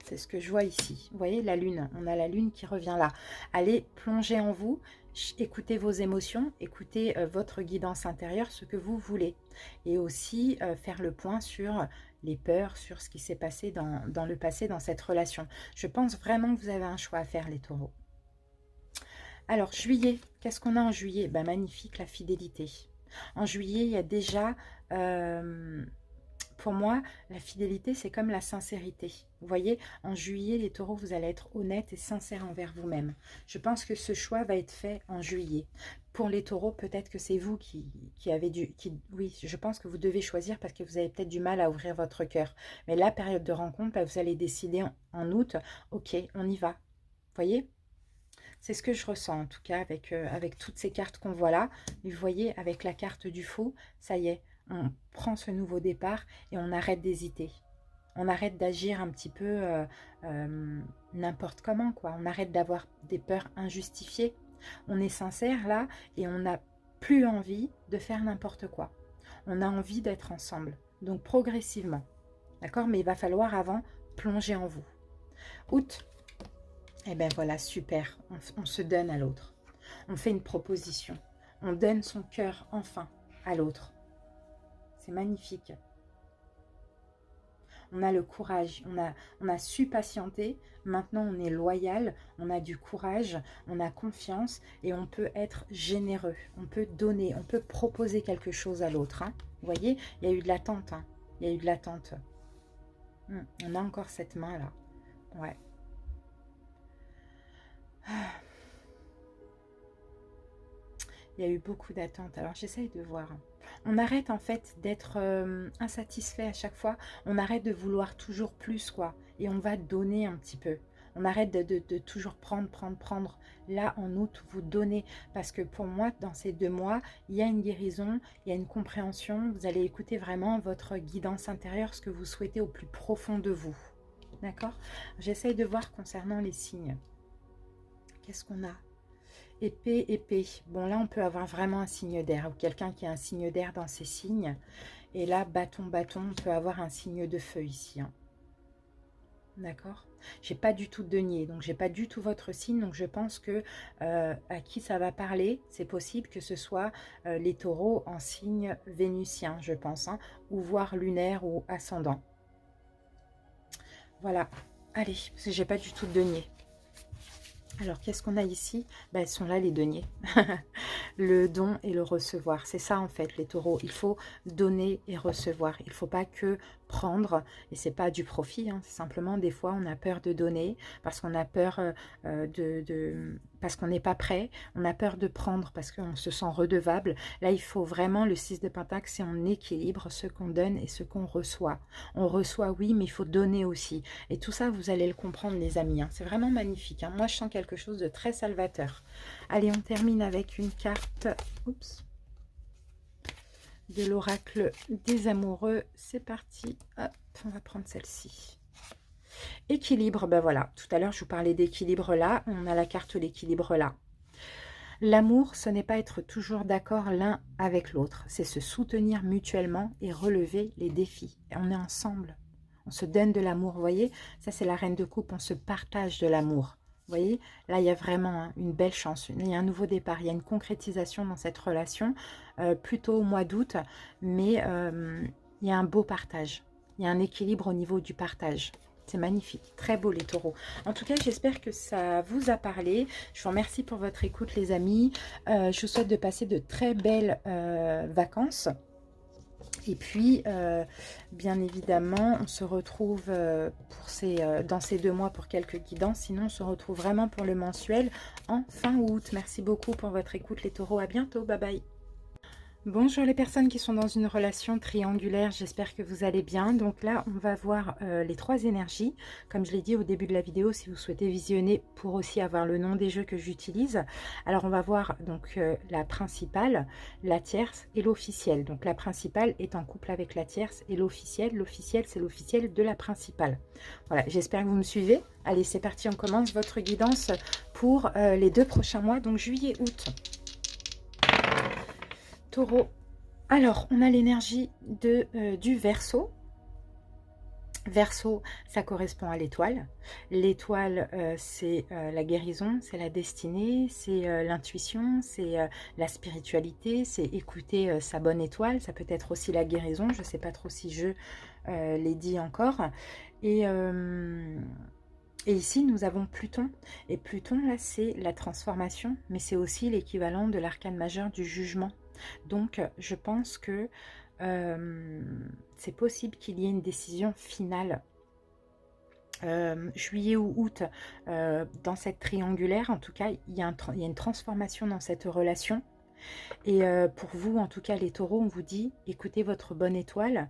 C'est ce que je vois ici. Vous voyez, la lune. On a la lune qui revient là. Allez plonger en vous. Écoutez vos émotions. Écoutez votre guidance intérieure, ce que vous voulez. Et aussi faire le point sur les peurs, sur ce qui s'est passé dans le passé, dans cette relation. Je pense vraiment que vous avez un choix à faire, les taureaux. Alors, juillet, qu'est-ce qu'on a en juillet? Ben, magnifique, la fidélité. En juillet, il y a déjà, pour moi, la fidélité, c'est comme la sincérité. Vous voyez, en juillet, les taureaux, vous allez être honnêtes et sincères envers vous-même. Je pense que ce choix va être fait en juillet. Pour les taureaux, peut-être que c'est vous qui avez dû... oui, je pense que vous devez choisir parce que vous avez peut-être du mal à ouvrir votre cœur. Mais la période de rencontre, ben, vous allez décider en août, ok, on y va. Vous voyez? C'est ce que je ressens en tout cas avec toutes ces cartes qu'on voit là. Mais vous voyez, avec la carte du fou, ça y est, on prend ce nouveau départ et on arrête d'hésiter. On arrête d'agir un petit peu n'importe comment, quoi. On arrête d'avoir des peurs injustifiées. On est sincère là et on n'a plus envie de faire n'importe quoi. On a envie d'être ensemble. Donc progressivement. D'accord? Mais il va falloir avant plonger en vous. Août. Eh bien voilà, super, on se donne à l'autre. On fait une proposition. On donne son cœur enfin à l'autre. C'est magnifique. On a le courage, on a su patienter. Maintenant, on est loyal, on a du courage, on a confiance et on peut être généreux. On peut donner, on peut proposer quelque chose à l'autre. Hein. Vous voyez, il y a eu de l'attente. Hein. Il y a eu de l'attente. On a encore cette main-là. Ouais. Il y a eu beaucoup d'attentes. Alors, j'essaye de voir. On arrête en fait d'être insatisfait à chaque fois. On arrête de vouloir toujours plus, quoi. Et on va donner un petit peu. On arrête de toujours prendre. Là, en août, vous donnez. Parce que pour moi, dans ces 2 mois, il y a une guérison, il y a une compréhension. Vous allez écouter vraiment votre guidance intérieure, ce que vous souhaitez au plus profond de vous. D'accord? J'essaye de voir concernant les signes. Qu'est-ce qu'on a? Épée, épée. Bon, là, on peut avoir vraiment un signe d'air ou quelqu'un qui a un signe d'air dans ses signes. Et là, bâton, bâton, on peut avoir un signe de feu ici. Hein. D'accord? J'ai pas du tout de denier, donc j'ai pas du tout votre signe. Donc, je pense que à qui ça va parler, c'est possible que ce soit les taureaux en signe vénusien, je pense, hein, ou voire lunaire ou ascendant. Voilà. Allez, parce que j'ai pas du tout de denier. Alors, qu'est-ce qu'on a ici? Ben, elles sont là, les deniers. Le don et le recevoir. C'est ça, en fait, les taureaux. Il faut donner et recevoir. Il ne faut pas que prendre. Et c'est pas du profit. Hein. C'est simplement, des fois, on a peur de donner parce qu'on a peur parce qu'on n'est pas prêt. On a peur de prendre parce qu'on se sent redevable. Là, il faut vraiment, le 6 de Pentacle, c'est en équilibre ce qu'on donne et ce qu'on reçoit. On reçoit, oui, mais il faut donner aussi. Et tout ça, vous allez le comprendre, les amis. Hein. C'est vraiment magnifique. Hein. Moi, je sens quelque chose de très salvateur. Allez, on termine avec une carte de l'oracle des amoureux. C'est parti. Hop, on va prendre celle-ci. Équilibre, ben voilà. Tout à l'heure, je vous parlais d'équilibre là. On a la carte l'équilibre là. L'amour, ce n'est pas être toujours d'accord l'un avec l'autre. C'est se soutenir mutuellement et relever les défis. Et on est ensemble. On se donne de l'amour, vous voyez. Ça, c'est la reine de coupe. On se partage de l'amour. Vous voyez, là, il y a vraiment une belle chance. Il y a un nouveau départ. Il y a une concrétisation dans cette relation, plutôt au mois d'août. Mais il y a un beau partage. Il y a un équilibre au niveau du partage. C'est magnifique, très beau les taureaux. En tout cas, j'espère que ça vous a parlé. Je vous remercie pour votre écoute les amis. Je vous souhaite de passer de très belles vacances. Et puis, bien évidemment, on se retrouve dans ces 2 mois pour quelques guidances. Sinon, on se retrouve vraiment pour le mensuel en fin août. Merci beaucoup pour votre écoute les taureaux. À bientôt, bye bye. Bonjour les personnes qui sont dans une relation triangulaire, j'espère que vous allez bien. Donc là, on va voir les 3 énergies. Comme je l'ai dit au début de la vidéo, si vous souhaitez visionner pour aussi avoir le nom des jeux que j'utilise. Alors on va voir donc la principale, la tierce et l'officielle. Donc la principale est en couple avec la tierce et l'officielle. L'officielle, c'est l'officielle de la principale. Voilà, j'espère que vous me suivez. Allez, c'est parti, on commence votre guidance pour les 2 prochains mois, donc juillet-août. Taureau, alors on a l'énergie du Verseau. Verseau, ça correspond à l'étoile. L'étoile, c'est la guérison, c'est la destinée, c'est l'intuition, c'est la spiritualité, c'est écouter sa bonne étoile. Ça peut être aussi la guérison, je ne sais pas trop si je l'ai dit encore. Et ici, nous avons Pluton. Et Pluton, là, c'est la transformation, mais c'est aussi l'équivalent de l'arcane majeur du jugement. Donc, je pense que c'est possible qu'il y ait une décision finale. Juillet ou août, dans cette triangulaire, en tout cas, il y a une transformation dans cette relation. Et pour vous, en tout cas, les taureaux, on vous dit, écoutez votre bonne étoile,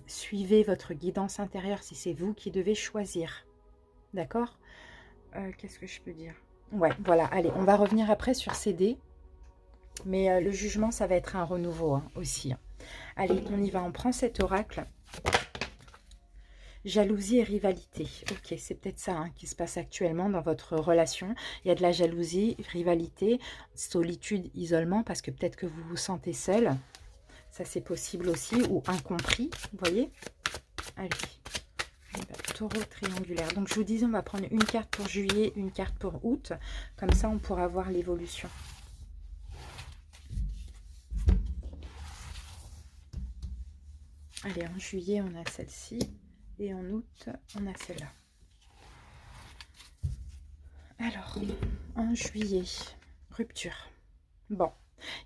suivez votre guidance intérieure si c'est vous qui devez choisir. D'accord? Qu'est-ce que je peux dire? Ouais, voilà, allez, on va revenir après sur ces dés. Mais le jugement, ça va être un renouveau hein, aussi. Allez, on y va, on prend cet oracle. Jalousie et rivalité. Ok, c'est peut-être ça hein, qui se passe actuellement dans votre relation. Il y a de la jalousie, rivalité, solitude, isolement, parce que peut-être que vous vous sentez seul. Ça, c'est possible aussi, ou incompris, vous voyez? Allez, taureau triangulaire. Donc, je vous disais, on va prendre une carte pour juillet, une carte pour août. Comme ça, on pourra voir l'évolution. Allez, en juillet, on a celle-ci. Et en août, on a celle-là. Alors, en juillet, rupture. Bon,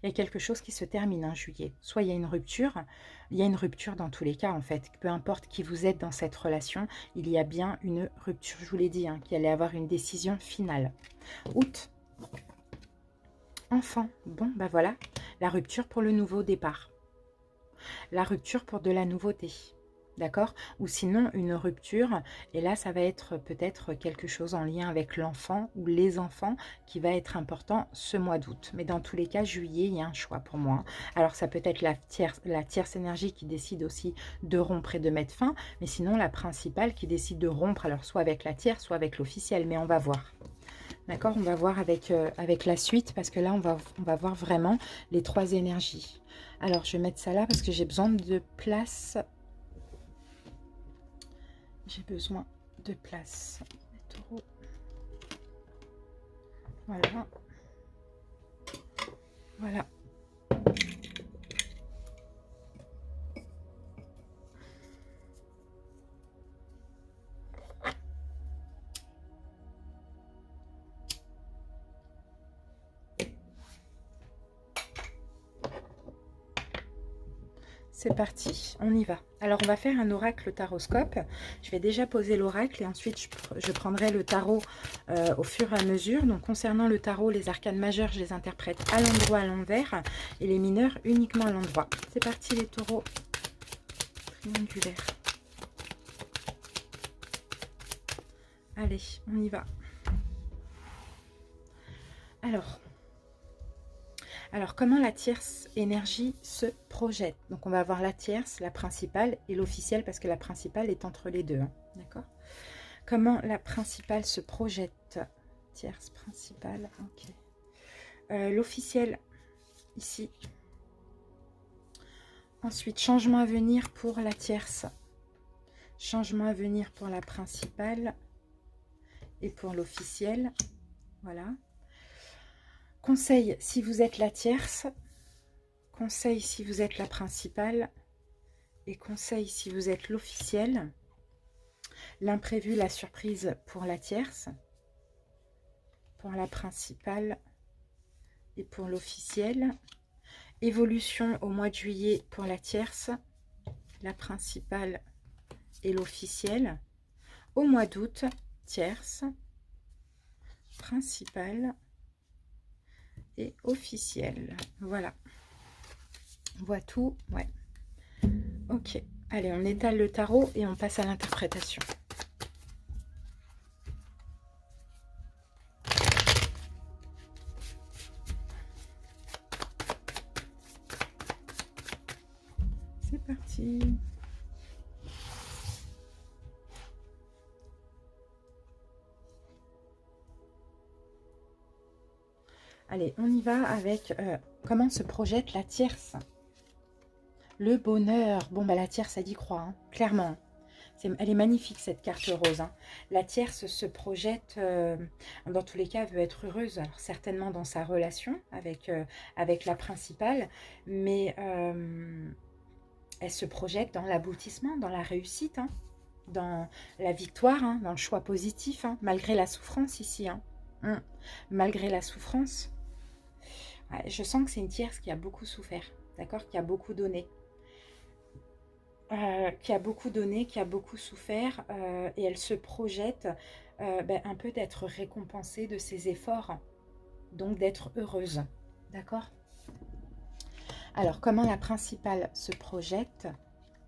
il y a quelque chose qui se termine en juillet. Soit il y a une rupture dans tous les cas en fait. Peu importe qui vous êtes dans cette relation, il y a bien une rupture. Je vous l'ai dit, hein, qu'il allait avoir une décision finale. Août, enfant. Bon, bah voilà, la rupture pour le nouveau départ. La rupture pour de la nouveauté. D'accord? Ou sinon une rupture, et là ça va être peut-être quelque chose en lien avec l'enfant ou les enfants qui va être important ce mois d'août. Mais dans tous les cas, juillet, il y a un choix pour moi. Alors ça peut être la tierce énergie qui décide aussi de rompre et de mettre fin, mais sinon la principale qui décide de rompre, alors soit avec la tierce, soit avec l'officiel, mais on va voir. D'accord? On va voir avec la suite, parce que là on va voir vraiment les 3 énergies. Alors je vais mettre ça là parce que j'ai besoin de place. J'ai besoin de place. Les taureaux. Voilà. Voilà. C'est parti, on y va. Alors, on va faire un oracle taroscope. Je vais déjà poser l'oracle et ensuite, je prendrai le tarot au fur et à mesure. Donc, concernant le tarot, les arcanes majeures, je les interprète à l'endroit, à l'envers, et les mineurs uniquement à l'endroit. C'est parti, les taureaux triangulaires. Allez, on y va. Alors, comment la tierce énergie se projette? Donc, on va avoir la tierce, la principale et l'officielle, parce que la principale est entre les deux. Hein, d'accord? Comment la principale se projette? Tierce, principale, ok. L'officielle, ici. Ensuite, changement à venir pour la tierce. Changement à venir pour la principale et pour l'officielle. Voilà. Conseil si vous êtes la tierce, conseil si vous êtes la principale et conseil si vous êtes l'officielle. L'imprévu, la surprise pour la tierce, pour la principale et pour l'officiel. Évolution au mois de juillet pour la tierce, la principale et l'officiel. Au mois d'août, tierce, principale et officielle. Voilà. On voit tout. Ouais. Ok. Allez, on étale le tarot et on passe à l'interprétation. C'est parti. Allez, on y va avec comment se projette la tierce. Le bonheur. Bon, bah la tierce, elle y croit, hein, clairement. Elle est magnifique, cette carte rose. Hein. La tierce se projette, dans tous les cas, elle veut être heureuse. Alors, certainement dans sa relation avec la principale, mais elle se projette dans l'aboutissement, dans la réussite, hein, dans la victoire, hein, dans le choix positif, hein, malgré la souffrance ici. Hein. Malgré la souffrance. Ouais, je sens que c'est une tierce qui a beaucoup souffert, d'accord, qui a beaucoup donné. Qui a beaucoup donné, qui a beaucoup souffert, et elle se projette un peu d'être récompensée de ses efforts, donc d'être heureuse, d'accord. Alors, comment la principale se projette?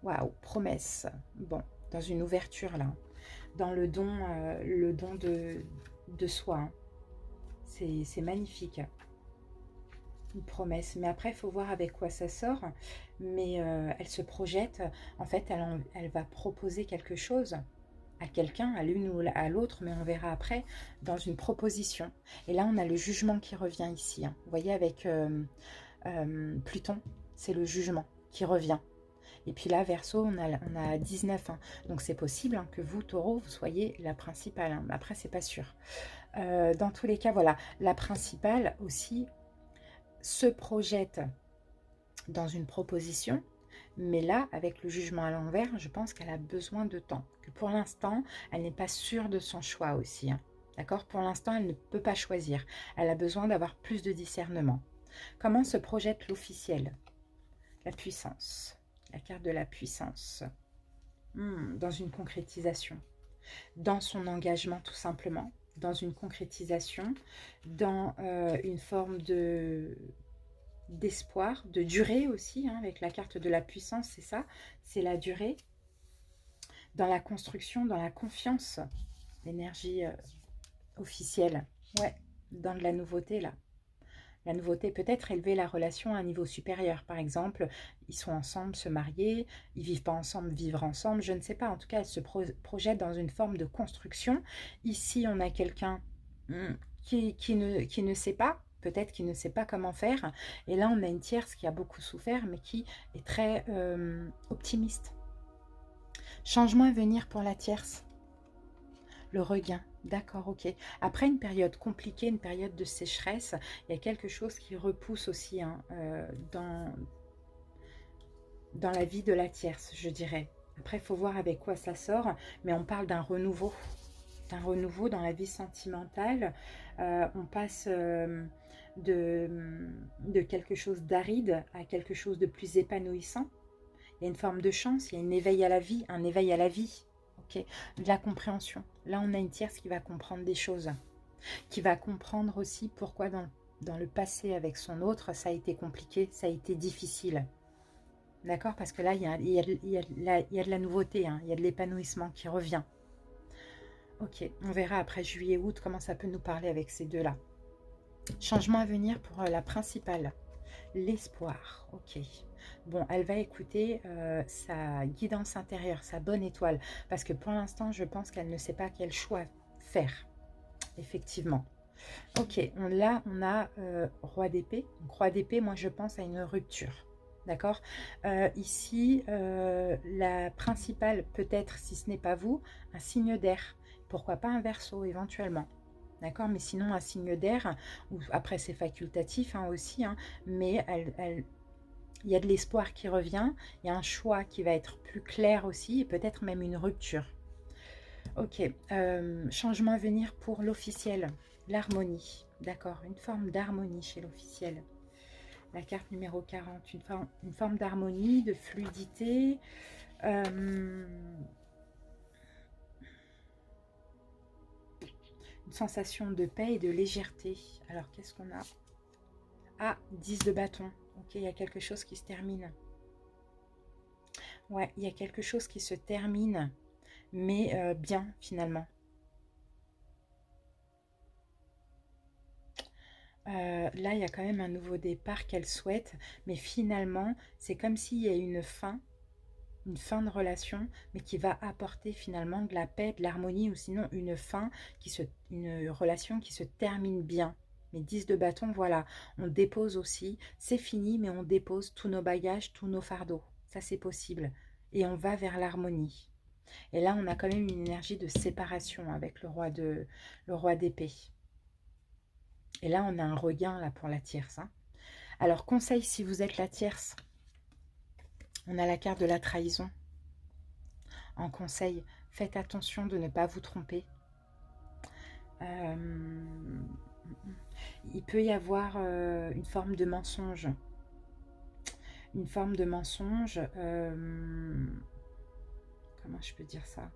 Waouh, promesse. Bon, dans une ouverture là, dans le don de soi. Hein. C'est magnifique. Une promesse, mais après il faut voir avec quoi ça sort, mais elle se projette, en fait elle va proposer quelque chose à quelqu'un, à l'une ou à l'autre, mais on verra après, dans une proposition. Et là on a le jugement qui revient ici, hein. Vous voyez avec Pluton, c'est le jugement qui revient. Et puis là, Verseau, on a 19, hein. Donc c'est possible, hein, que vous, Taureau, vous soyez la principale, hein. Après, c'est pas sûr. Dans tous les cas, voilà, la principale aussi se projette dans une proposition, mais là, avec le jugement à l'envers, je pense qu'elle a besoin de temps, que pour l'instant, elle n'est pas sûre de son choix aussi, hein. D'accord? Pour l'instant, elle ne peut pas choisir. Elle a besoin d'avoir plus de discernement. Comment se projette l'officiel? La puissance. La carte de la puissance. Dans une concrétisation. Dans son engagement, tout simplement. Dans une concrétisation, dans une forme d'espoir, de durée aussi, hein, avec la carte de la puissance, c'est ça, c'est la durée, dans la construction, dans la confiance, l'énergie officielle, ouais, dans de la nouveauté là. La nouveauté, peut-être élever la relation à un niveau supérieur. Par exemple, ils sont ensemble, se marier, ils vivent pas ensemble, vivre ensemble, je ne sais pas. En tout cas, elle se projette dans une forme de construction. Ici, on a quelqu'un qui ne sait pas, peut-être qui ne sait pas comment faire. Et là, on a une tierce qui a beaucoup souffert, mais qui est très optimiste. Changement à venir pour la tierce. Le regain. D'accord, ok. Après une période compliquée, une période de sécheresse, il y a quelque chose qui repousse aussi, hein, dans la vie de la tierce, je dirais. Après, il faut voir avec quoi ça sort, mais on parle d'un renouveau. D'un renouveau dans la vie sentimentale. On passe de quelque chose d'aride à quelque chose de plus épanouissant. Il y a une forme de chance, il y a un éveil à la vie, Okay. De la compréhension. Là, on a une tierce qui va comprendre des choses, qui va comprendre aussi pourquoi dans le passé avec son autre, ça a été compliqué, ça a été difficile. D'accord? Parce que là, il y a de la nouveauté, hein, il y a de l'épanouissement qui revient. Ok, on verra après juillet-août comment ça peut nous parler avec ces deux-là. Changement à venir pour la principale. L'espoir, ok. Bon, elle va écouter sa guidance intérieure, sa bonne étoile. Parce que pour l'instant, je pense qu'elle ne sait pas quel choix faire. Effectivement. Ok, là, on a roi d'épée. Roi d'épée, moi, je pense à une rupture. D'accord. Ici, la principale, peut-être, si ce n'est pas vous, un signe d'air. Pourquoi pas un Verseau, éventuellement. D'accord, mais sinon un signe d'air, ou après c'est facultatif, hein, aussi, hein, mais il y a de l'espoir qui revient, il y a un choix qui va être plus clair aussi, et peut-être même une rupture. Ok, changement à venir pour l'officiel, l'harmonie. D'accord, une forme d'harmonie chez l'officiel. La carte numéro 40, une forme d'harmonie, de fluidité. Une sensation de paix et de légèreté. Alors, qu'est-ce qu'on a? Ah, 10 de bâton. Ok, il y a quelque chose qui se termine. Ouais, il y a quelque chose qui se termine, mais bien, finalement. Là, il y a quand même un nouveau départ qu'elle souhaite, mais finalement, c'est comme s'il y a une fin de relation, mais qui va apporter finalement de la paix, de l'harmonie, ou sinon une relation qui se termine bien. Mais 10 de bâton, voilà, on dépose aussi, c'est fini, mais on dépose tous nos bagages, tous nos fardeaux. Ça, c'est possible. Et on va vers l'harmonie. Et là, on a quand même une énergie de séparation avec le roi d'épée. Et là, on a un regain là pour la tierce. Hein. Alors, conseil, si vous êtes la tierce, on a la carte de la trahison. En conseil, faites attention de ne pas vous tromper. Il peut y avoir une forme de mensonge. Une forme de mensonge. Comment je peux dire ça?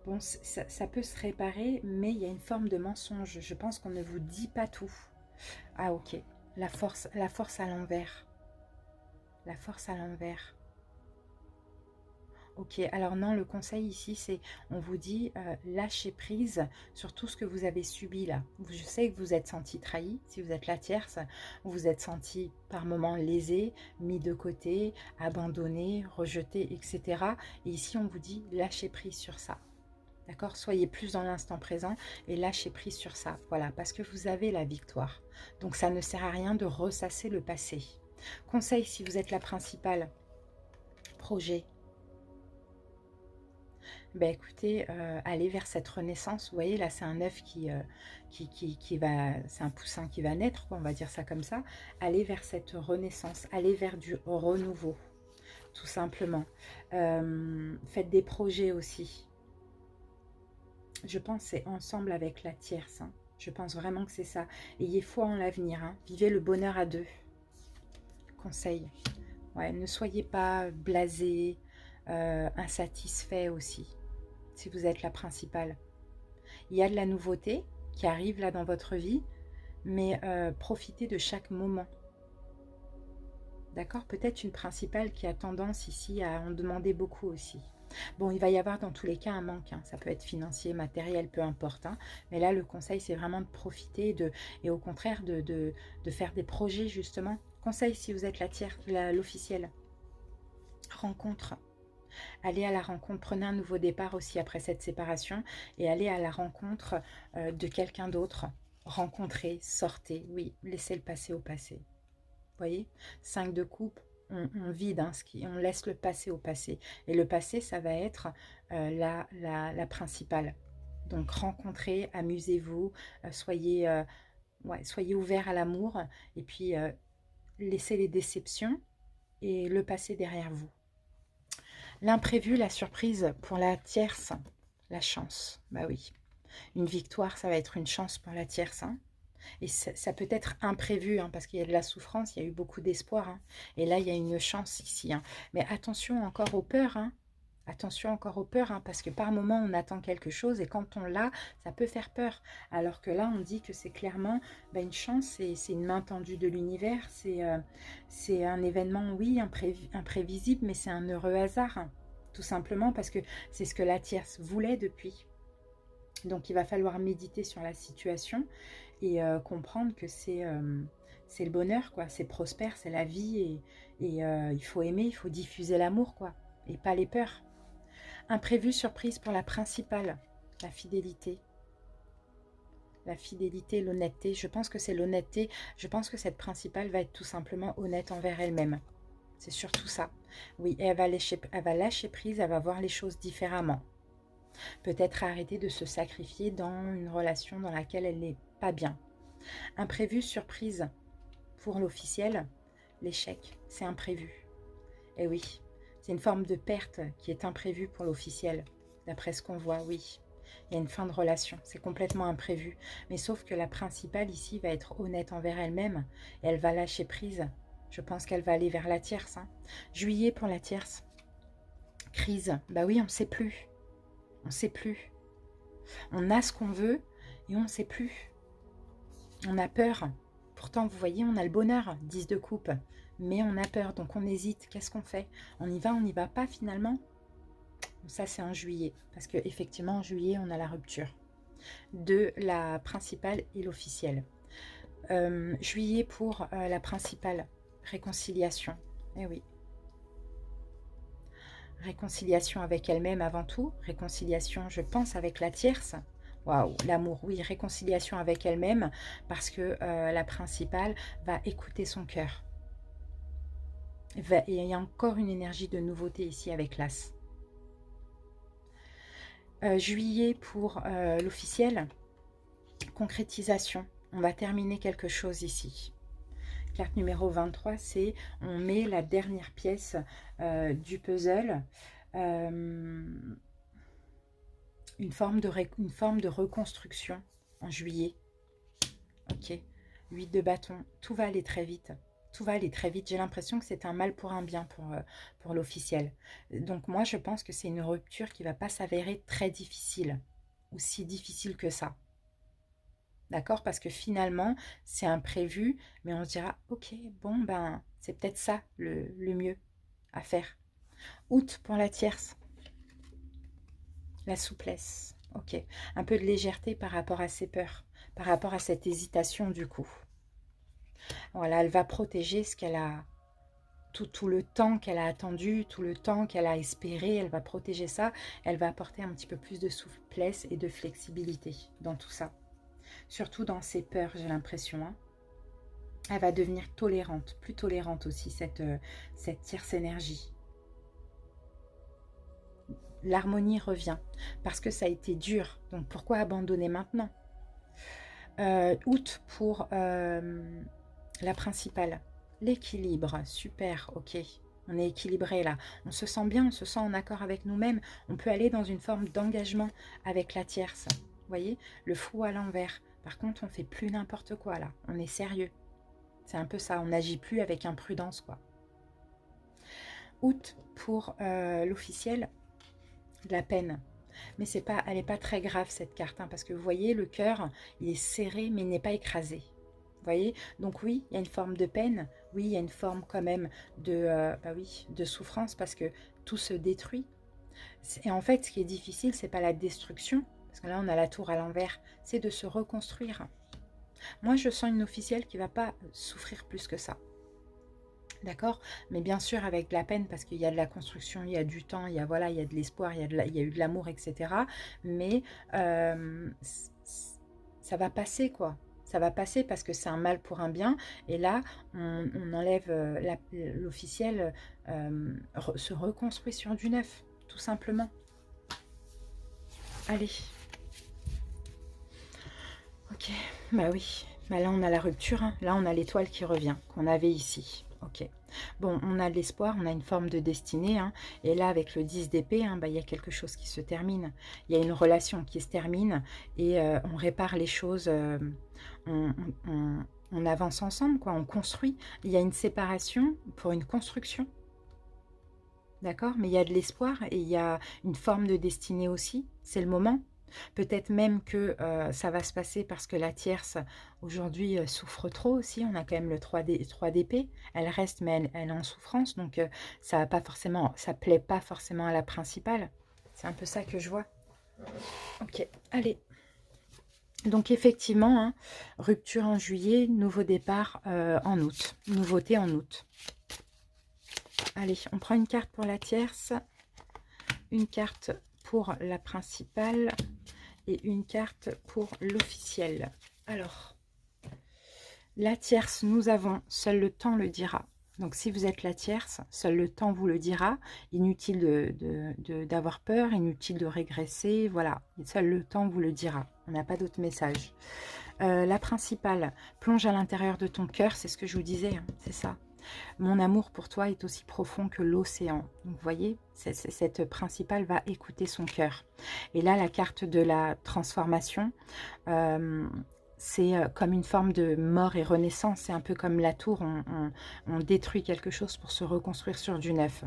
Bon, ça peut se réparer, mais il y a une forme de mensonge. Je pense qu'on ne vous dit pas tout. Ah, ok. La force à l'envers. La force à l'envers. Ok, alors non, le conseil ici, c'est, on vous dit, lâchez prise sur tout ce que vous avez subi là. Je sais que vous êtes senti trahi, si vous êtes la tierce, vous vous êtes senti par moments lésé, mis de côté, abandonné, rejeté, etc. Et ici, on vous dit, lâchez prise sur ça. D'accord? Soyez plus dans l'instant présent et lâchez prise sur ça. Voilà, parce que vous avez la victoire. Donc, ça ne sert à rien de ressasser le passé. Conseil, si vous êtes la principale, projet. Ben écoutez, allez vers cette renaissance. Vous voyez, là, c'est un œuf qui va... C'est un poussin qui va naître, quoi, on va dire ça comme ça. Allez vers cette renaissance. Allez vers du renouveau, tout simplement. Faites des projets aussi. Je pense que c'est ensemble avec la tierce. Hein. Je pense vraiment que c'est ça. Ayez foi en l'avenir. Hein. Vivez le bonheur à deux. Conseil. Ouais, ne soyez pas blasé, insatisfait aussi. Si vous êtes la principale. Il y a de la nouveauté qui arrive là dans votre vie, mais profitez de chaque moment. D'accord? Peut-être une principale qui a tendance ici à en demander beaucoup aussi. Bon, il va y avoir dans tous les cas un manque. Hein. Ça peut être financier, matériel, peu importe. Hein. Mais là, le conseil, c'est vraiment de profiter et au contraire de faire des projets, justement. Conseil si vous êtes la tierce, l'officielle. Rencontre. Allez à la rencontre, prenez un nouveau départ aussi après cette séparation et allez à la rencontre de quelqu'un d'autre. Rencontrez, sortez, oui, laissez le passé au passé. Vous voyez, 5 de coupe, on vide, hein, on laisse le passé au passé. Et le passé, ça va être la principale. Donc rencontrez, amusez-vous, soyez ouverts à l'amour et puis laissez les déceptions et le passé derrière vous. L'imprévu, la surprise pour la tierce, la chance. Bah oui, une victoire, ça va être une chance pour la tierce. Hein. Et ça peut être imprévu, hein, parce qu'il y a de la souffrance, il y a eu beaucoup d'espoir. Hein. Et là, il y a une chance ici. Hein. Mais attention encore aux peurs. Hein. Attention encore aux peurs, hein, parce que par moment, on attend quelque chose et quand on l'a, ça peut faire peur. Alors que là, on dit que c'est clairement une chance, c'est une main tendue de l'univers, c'est un événement, oui, imprévisible, mais c'est un heureux hasard. Hein, tout simplement parce que c'est ce que la tierce voulait depuis. Donc, il va falloir méditer sur la situation et comprendre que c'est le bonheur, quoi. C'est prospère, c'est la vie et il faut aimer, il faut diffuser l'amour, quoi. Et pas les peurs. Imprévu, surprise pour la principale, la fidélité. La fidélité, l'honnêteté. Je pense que c'est l'honnêteté. Je pense que cette principale va être tout simplement honnête envers elle-même. C'est surtout ça. Oui, elle va lâcher prise, elle va voir les choses différemment. Peut-être arrêter de se sacrifier dans une relation dans laquelle elle n'est pas bien. Imprévu, surprise pour l'officiel, l'échec, c'est imprévu. Et oui, C'est une forme de perte qui est imprévue pour l'officiel, d'après ce qu'on voit, oui. Il y a une fin de relation, c'est complètement imprévu. Mais sauf que la principale ici va être honnête envers elle-même et elle va lâcher prise. Je pense qu'elle va aller vers la tierce. Hein. Juillet pour la tierce. Crise, bah oui, on ne sait plus. On ne sait plus. On a ce qu'on veut et on ne sait plus. On a peur. Pourtant, vous voyez, on a le bonheur, 10 de coupe. Mais on a peur, donc on hésite. Qu'est-ce qu'on fait? On y va pas finalement? Ça, c'est en juillet. Parce qu'effectivement, en juillet, on a la rupture de la principale et l'officiel. Juillet pour la principale. Réconciliation. Eh oui. Réconciliation avec elle-même avant tout. Réconciliation, je pense, avec la tierce. Waouh, l'amour, oui, réconciliation avec elle-même parce que la principale va écouter son cœur. Et il y a encore une énergie de nouveauté ici avec l'As. Juillet pour l'officiel. Concrétisation. On va terminer quelque chose ici. Carte numéro 23, c'est on met la dernière pièce du puzzle. Une forme de reconstruction en juillet. Ok. 8 de bâton. Tout va aller très vite. Tout va aller très vite. J'ai l'impression que c'est un mal pour un bien pour l'officiel. Donc moi, je pense que c'est une rupture qui ne va pas s'avérer très difficile. Ou si difficile que ça. D'accord? Parce que finalement, c'est imprévu, mais on se dira, ok, bon, ben, c'est peut-être ça le mieux à faire. Août pour la tierce. La souplesse. Ok. Un peu de légèreté par rapport à ses peurs, par rapport à cette hésitation du coup. Voilà, elle va protéger ce qu'elle a, tout le temps qu'elle a attendu, tout le temps qu'elle a espéré, elle va protéger ça. Elle va apporter un petit peu plus de souplesse et de flexibilité dans tout ça. Surtout dans ses peurs, j'ai l'impression. Hein. Elle va devenir tolérante, plus tolérante aussi, cette tierce énergie. L'harmonie revient, parce que ça a été dur. Donc pourquoi abandonner maintenant? Août pour la principale. L'équilibre, super, ok. On est équilibré là. On se sent bien, on se sent en accord avec nous-mêmes. On peut aller dans une forme d'engagement avec la tierce. Vous voyez, le fou à l'envers. Par contre, on fait plus n'importe quoi là. On est sérieux. C'est un peu ça. On n'agit plus avec imprudence quoi. Août pour l'officiel, la peine. Mais elle n'est pas très grave cette carte. Hein, parce que vous voyez, le cœur, il est serré mais il n'est pas écrasé. Vous voyez? Donc oui, il y a une forme de peine. Oui, il y a une forme quand même de souffrance parce que tout se détruit. Et en fait, ce qui est difficile, c'est pas la destruction. Parce que là, on a la tour à l'envers. C'est de se reconstruire. Moi, je sens une officielle qui ne va pas souffrir plus que ça. D'accord? Mais bien sûr, avec de la peine, parce qu'il y a de la construction, il y a du temps, il y a de l'espoir, il y a eu de l'amour, etc. Mais ça va passer, quoi. Ça va passer parce que c'est un mal pour un bien. Et là, on enlève l'officiel, se reconstruit sur du neuf, tout simplement. Allez. Ok, bah oui. Bah là, on a la rupture. Hein. Là, on a l'étoile qui revient, qu'on avait ici. Ok. Bon, on a de l'espoir, on a une forme de destinée. Hein. Et là, avec le 10 d'épée, hein, bah, il y a quelque chose qui se termine. Il y a une relation qui se termine et on répare les choses. On avance ensemble, quoi. On construit. Il y a une séparation pour une construction. D'accord? Mais il y a de l'espoir et il y a une forme de destinée aussi. C'est le moment. Peut-être même que ça va se passer parce que la tierce, aujourd'hui, souffre trop aussi. On a quand même le 3 d'épée. Elle reste, mais elle est en souffrance. Donc, ça plaît pas forcément à la principale. C'est un peu ça que je vois. Ok, allez. Donc, effectivement, hein, rupture en juillet, nouveau départ en août. Nouveauté en août. Allez, on prend une carte pour la tierce. Une carte pour la principale et une carte pour l'officiel. Alors, la tierce, nous avons seul le temps le dira. Donc, si vous êtes la tierce, seul le temps vous le dira. Inutile d'avoir peur, inutile de régresser. Voilà, seul le temps vous le dira. On n'a pas d'autre message. La principale, plonge à l'intérieur de ton cœur. C'est ce que je vous disais, hein, c'est ça. Mon amour pour toi est aussi profond que l'océan. Donc, vous voyez, cette principale va écouter son cœur. Et là, la carte de la transformation, c'est comme une forme de mort et renaissance. C'est un peu comme la tour, on détruit quelque chose pour se reconstruire sur du neuf.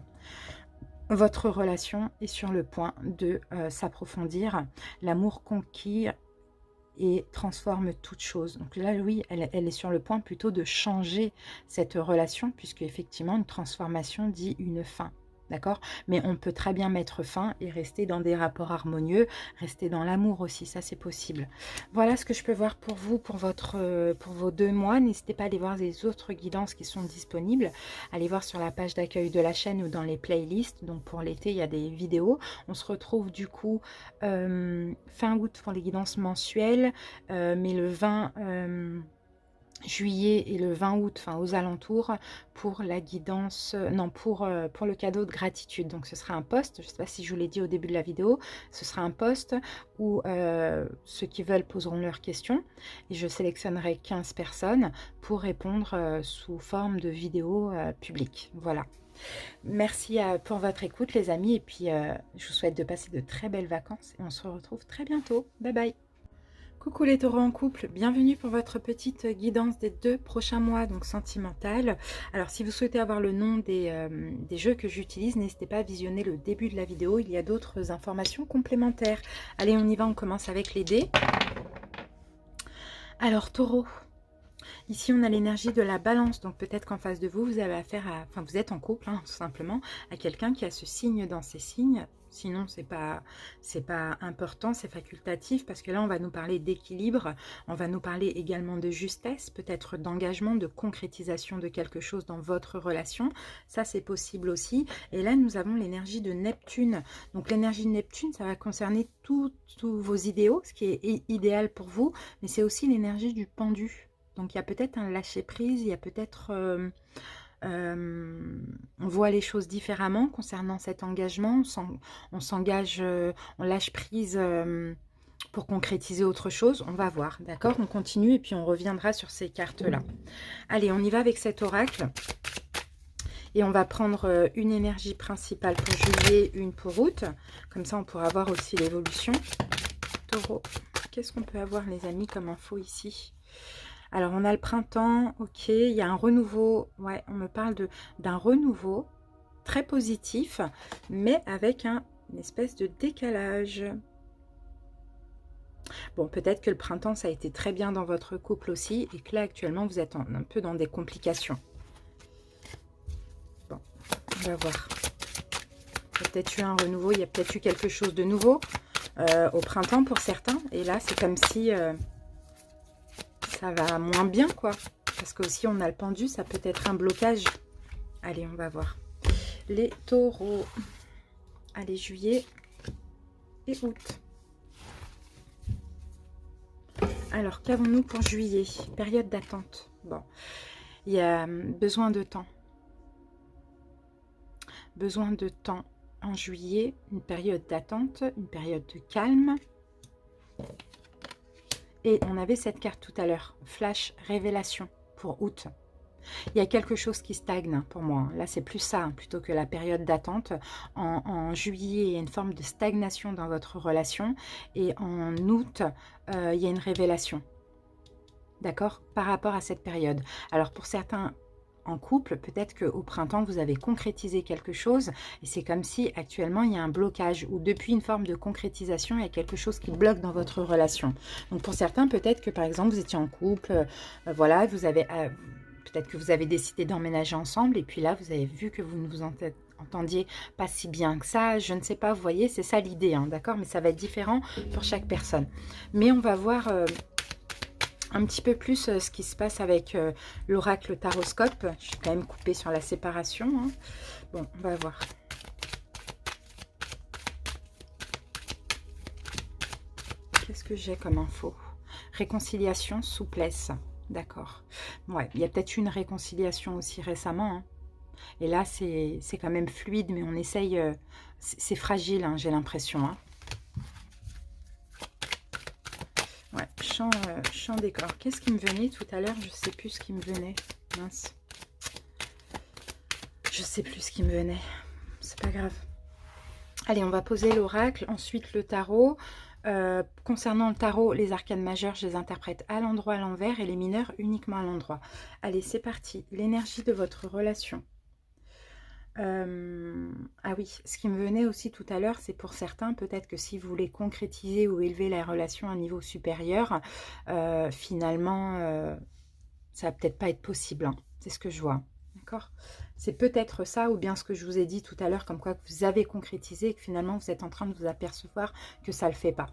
Votre relation est sur le point de s'approfondir. L'amour conquis et transforme toute chose. Donc là, oui, elle est sur le point plutôt de changer cette relation, puisque effectivement, une transformation dit une fin. D'accord? Mais on peut très bien mettre fin et rester dans des rapports harmonieux, rester dans l'amour aussi, ça c'est possible. Voilà ce que je peux voir pour vous, pour vos 2 mois. N'hésitez pas à aller voir les autres guidances qui sont disponibles. Allez voir sur la page d'accueil de la chaîne ou dans les playlists. Donc pour l'été, il y a des vidéos. On se retrouve du coup fin août pour les guidances mensuelles, mais le 20... juillet et le 20 août, enfin aux alentours, pour la guidance, non, pour le cadeau de gratitude. Donc ce sera un post, je ne sais pas si je vous l'ai dit au début de la vidéo, ce sera un post où ceux qui veulent poseront leurs questions et je sélectionnerai 15 personnes pour répondre sous forme de vidéo publique. Voilà. Merci pour votre écoute les amis et puis je vous souhaite de passer de très belles vacances et on se retrouve très bientôt. Bye bye. Coucou les taureaux en couple, bienvenue pour votre petite guidance des 2 prochains mois, donc sentimentale. Alors si vous souhaitez avoir le nom des jeux que j'utilise, n'hésitez pas à visionner le début de la vidéo, il y a d'autres informations complémentaires. Allez, on y va, on commence avec les dés. Alors taureau, ici on a l'énergie de la balance, donc peut-être qu'en face de vous, vous avez affaire à, enfin vous êtes en couple, hein, tout simplement, à quelqu'un qui a ce signe dans ses signes. Sinon, c'est pas important, c'est facultatif, parce que là, on va nous parler d'équilibre, on va nous parler également de justesse, peut-être d'engagement, de concrétisation de quelque chose dans votre relation. Ça, c'est possible aussi. Et là, nous avons l'énergie de Neptune. Donc, l'énergie de Neptune, ça va concerner tous vos idéaux, ce qui est idéal pour vous, mais c'est aussi l'énergie du pendu. Donc, il y a peut-être un lâcher-prise, il y a peut-être... on voit les choses différemment concernant cet engagement, on s'engage, on lâche prise pour concrétiser autre chose, on va voir, d'accord? On continue et puis on reviendra sur ces cartes-là. Allez, on y va avec cet oracle et on va prendre une énergie principale pour juillet, une pour août, comme ça on pourra voir aussi l'évolution. Taureau, qu'est-ce qu'on peut avoir les amis comme info ici? Alors, on a le printemps, ok, il y a un renouveau, ouais, on me parle d'un renouveau très positif, mais avec une espèce de décalage. Bon, peut-être que le printemps, ça a été très bien dans votre couple aussi, et que là, actuellement, vous êtes un peu dans des complications. Bon, on va voir. Il y a peut-être eu un renouveau, il y a peut-être eu quelque chose de nouveau au printemps pour certains, et là, c'est comme si... ça va moins bien, quoi. Parce que aussi on a le pendu, ça peut être un blocage. Allez, on va voir. Les taureaux. Allez, juillet et août. Alors, qu'avons-nous pour juillet? Période d'attente. Bon, il y a besoin de temps. Besoin de temps en juillet. Une période d'attente, une période de calme. Et on avait cette carte tout à l'heure, flash révélation pour août. Il y a quelque chose qui stagne pour moi. Là, c'est plus ça, plutôt que la période d'attente. En juillet, il y a une forme de stagnation dans votre relation. Et en août, il y a une révélation. D'accord? Par rapport à cette période. Alors, pour certains... en couple, peut-être qu'au printemps, vous avez concrétisé quelque chose et c'est comme si actuellement, il y a un blocage ou depuis une forme de concrétisation, il y a quelque chose qui bloque dans votre relation. Donc, pour certains, peut-être que, par exemple, vous étiez en couple, voilà, vous avez... peut-être que vous avez décidé d'emménager ensemble et puis là, vous avez vu que vous ne vous entendiez pas si bien que ça. Je ne sais pas, vous voyez, c'est ça l'idée, hein, d'accord? Mais ça va être différent pour chaque personne. Mais on va voir... un petit peu plus ce qui se passe avec l'oracle taroscope. Je suis quand même coupée sur la séparation. Hein. Bon, on va voir. Qu'est-ce que j'ai comme info? Réconciliation, souplesse. D'accord. Ouais, il y a peut-être eu une réconciliation aussi récemment. Hein. Et là, c'est quand même fluide, mais on essaye... c'est fragile, hein, j'ai l'impression. Hein. Ouais, champ décor. Qu'est-ce qui me venait tout à l'heure? Je ne sais plus ce qui me venait. Mince. Je sais plus ce qui me venait. C'est pas grave. Allez, on va poser l'oracle, ensuite le tarot. Concernant le tarot, les arcanes majeures, je les interprète à l'endroit, à l'envers, et les mineurs uniquement à l'endroit. Allez, c'est parti. L'énergie de votre relation. Ah oui, ce qui me venait aussi tout à l'heure, c'est pour certains, peut-être que si vous voulez concrétiser ou élever la relation à un niveau supérieur, finalement, ça va peut-être pas être possible. Hein. C'est ce que je vois. D'accord? C'est peut-être ça, ou bien ce que je vous ai dit tout à l'heure, comme quoi vous avez concrétisé et que finalement vous êtes en train de vous apercevoir que ça ne le fait pas.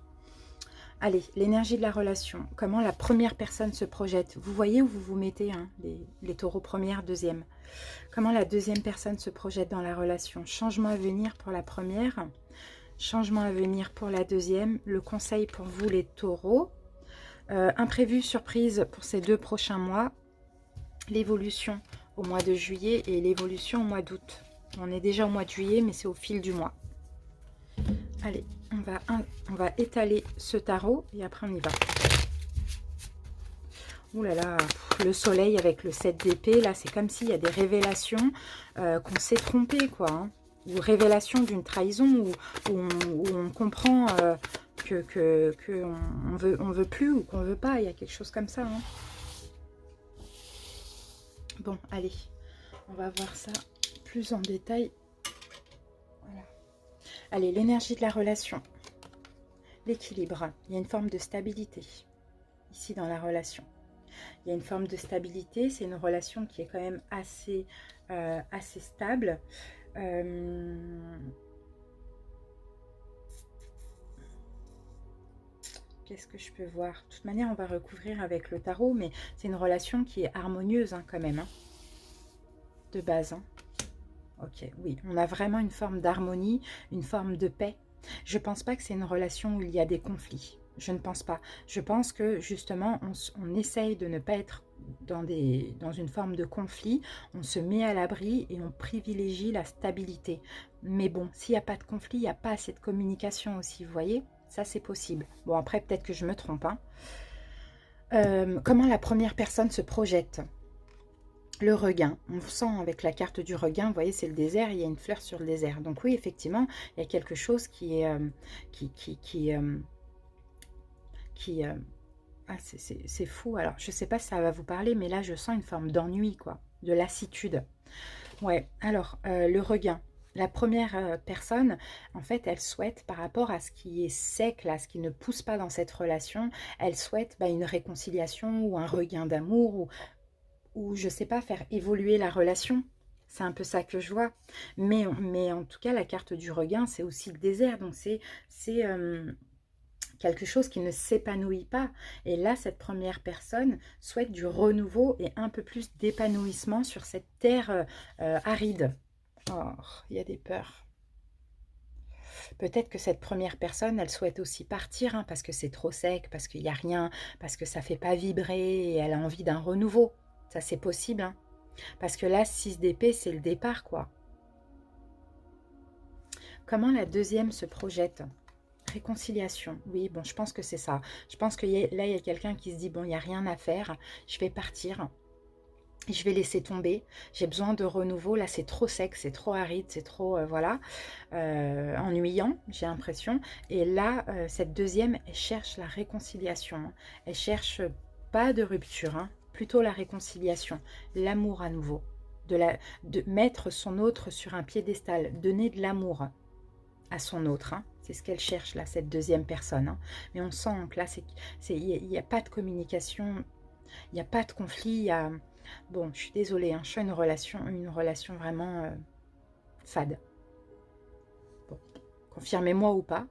Allez, l'énergie de la relation. Comment la première personne se projette. Vous voyez où vous vous mettez, hein, les taureaux première, deuxième. Comment la deuxième personne se projette dans la relation. Changement à venir pour la première. Changement à venir pour la deuxième. Le conseil pour vous, les taureaux. Imprévu, surprise pour ces 2 prochains mois. L'évolution au mois de juillet et l'évolution au mois d'août. On est déjà au mois de juillet, mais c'est au fil du mois. Allez, on va étaler ce tarot et après on y va. Ouh là là, le soleil avec le 7 d'épée, là c'est comme s'il y a des révélations qu'on s'est trompé, quoi. Hein. Ou révélation d'une trahison, où on comprend que on veut plus ou qu'on veut pas, il y a quelque chose comme ça. Hein. Bon, allez, on va voir ça plus en détail. Voilà. Allez, l'énergie de la relation, l'équilibre. Il y a une forme de stabilité ici dans la relation. Il y a une forme de stabilité. C'est une relation qui est quand même assez stable. Qu'est-ce que je peux voir? De toute manière, on va recouvrir avec le tarot, mais c'est une relation qui est harmonieuse hein, quand même, hein, de base. Hein. Ok, oui, on a vraiment une forme d'harmonie, une forme de paix. Je ne pense pas que c'est une relation où il y a des conflits. Je ne pense pas. Je pense que justement, on essaye de ne pas être dans une forme de conflit. On se met à l'abri et on privilégie la stabilité. Mais bon, s'il n'y a pas de conflit, il n'y a pas assez de communication aussi, vous voyez? Ça, c'est possible. Bon, après, peut-être que je me trompe. Hein. Comment la première personne se projette? Le regain. On sent avec la carte du regain, vous voyez, c'est le désert, il y a une fleur sur le désert. Donc oui, effectivement, il y a quelque chose qui est... ah, c'est fou. Alors, je ne sais pas si ça va vous parler, mais là, je sens une forme d'ennui, quoi. De lassitude. Ouais, alors, le regain. La première personne, en fait, elle souhaite, par rapport à ce qui est sec, là, ce qui ne pousse pas dans cette relation, elle souhaite une réconciliation ou un regain d'amour ou, je ne sais pas, faire évoluer la relation. C'est un peu ça que je vois. Mais en tout cas, la carte du regain, c'est aussi le désert. Donc, c'est quelque chose qui ne s'épanouit pas. Et là, cette première personne souhaite du renouveau et un peu plus d'épanouissement sur cette terre aride. Oh, il y a des peurs. Peut-être que cette première personne, elle souhaite aussi partir, hein, parce que c'est trop sec, parce qu'il n'y a rien, parce que ça ne fait pas vibrer, et elle a envie d'un renouveau. Ça, c'est possible. Hein, parce que là, 6 d'épée, c'est le départ, quoi. Comment la deuxième se projette? Réconciliation, oui, bon, je pense que c'est ça. Je pense que là, il y a quelqu'un qui se dit, bon, il n'y a rien à faire, je vais partir. Je vais laisser tomber, j'ai besoin de renouveau, là c'est trop sec, c'est trop aride, c'est trop, voilà, ennuyant, j'ai l'impression. Et là, cette deuxième, elle cherche la réconciliation, hein. Elle cherche pas de rupture, hein, plutôt la réconciliation, l'amour à nouveau, de mettre son autre sur un piédestal, donner de l'amour à son autre, hein. C'est ce qu'elle cherche là, cette deuxième personne. Hein. Mais on sent que là, il n'y a pas de communication, il n'y a pas de conflit, il y a... Bon, je suis désolée, hein, je suis une relation vraiment fade. Bon, confirmez-moi ou pas,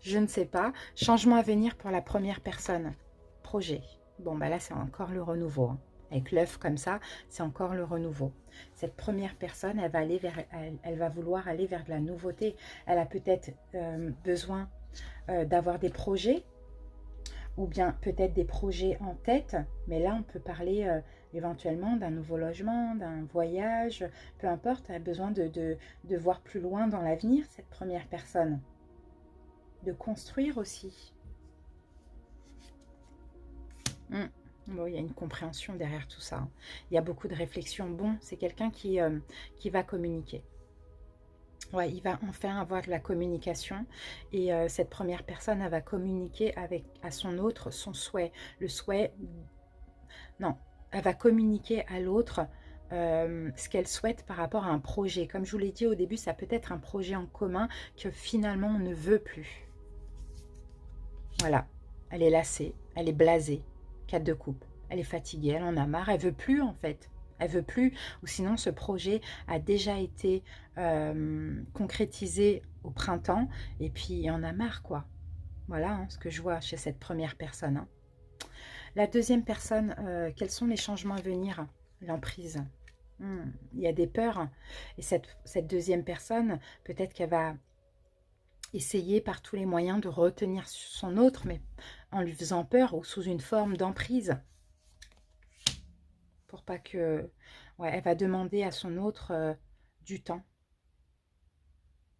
je ne sais pas. Changement à venir pour la première personne. Projet. Bon, bah là, c'est encore le renouveau. Hein. Avec l'œuf comme ça, c'est encore le renouveau. Cette première personne, elle va vouloir aller vers de la nouveauté. Elle a peut-être besoin d'avoir des projets, ou bien peut-être des projets en tête, mais là on peut parler éventuellement d'un nouveau logement, d'un voyage, peu importe, elle a besoin de voir plus loin dans l'avenir, cette première personne, de construire aussi. Bon, il y a une compréhension derrière tout ça, hein. Il y a beaucoup de réflexion. Bon, c'est quelqu'un qui va communiquer. Ouais, il va enfin avoir de la communication et cette première personne, elle va communiquer avec à son autre son souhait. Le souhait, non, elle va communiquer à l'autre ce qu'elle souhaite par rapport à un projet. Comme je vous l'ai dit au début, ça peut être un projet en commun que finalement on ne veut plus. Voilà, elle est lassée, elle est blasée, 4 de coupe. Elle est fatiguée, elle en a marre, elle veut plus en fait. Elle veut plus, ou sinon ce projet a déjà été concrétisé au printemps, et puis il en a marre quoi. Voilà hein, ce que je vois chez cette première personne, hein. La deuxième personne, quels sont les changements à venir? L'emprise. Il y a des peurs, et cette deuxième personne, peut-être qu'elle va essayer par tous les moyens de retenir son autre, mais en lui faisant peur ou sous une forme d'emprise. Pour pas que... Ouais, elle va demander à son autre du temps.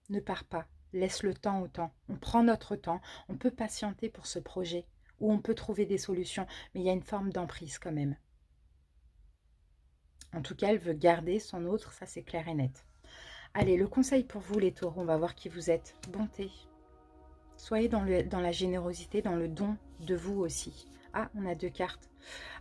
Ne pars pas, laisse le temps au temps. On prend notre temps, on peut patienter pour ce projet, ou on peut trouver des solutions, mais il y a une forme d'emprise quand même. En tout cas, elle veut garder son autre, ça c'est clair et net. Allez, le conseil pour vous les taureaux, on va voir qui vous êtes. Bonté. Soyez dans la générosité, dans le don de vous aussi. Ah, on a 2 cartes.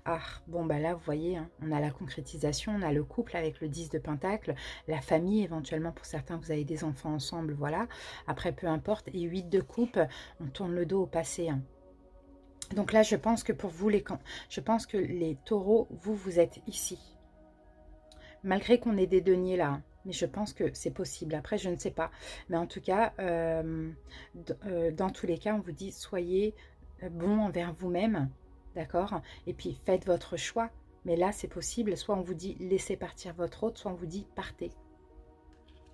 Ah, bon, bah là, vous voyez, hein, on a la concrétisation, on a le couple avec le 10 de Pentacle, la famille, éventuellement, pour certains, vous avez des enfants ensemble, voilà. Après, peu importe. Et 8 de coupe, on tourne le dos au passé, hein. Donc là, je pense que pour vous, je pense que les taureaux, vous êtes ici. Malgré qu'on ait des deniers là, hein, mais je pense que c'est possible. Après, je ne sais pas. Mais en tout cas, dans tous les cas, on vous dit, soyez bon envers vous-même, d'accord? Et puis, faites votre choix. Mais là, c'est possible. Soit on vous dit, laissez partir votre autre, soit on vous dit, partez.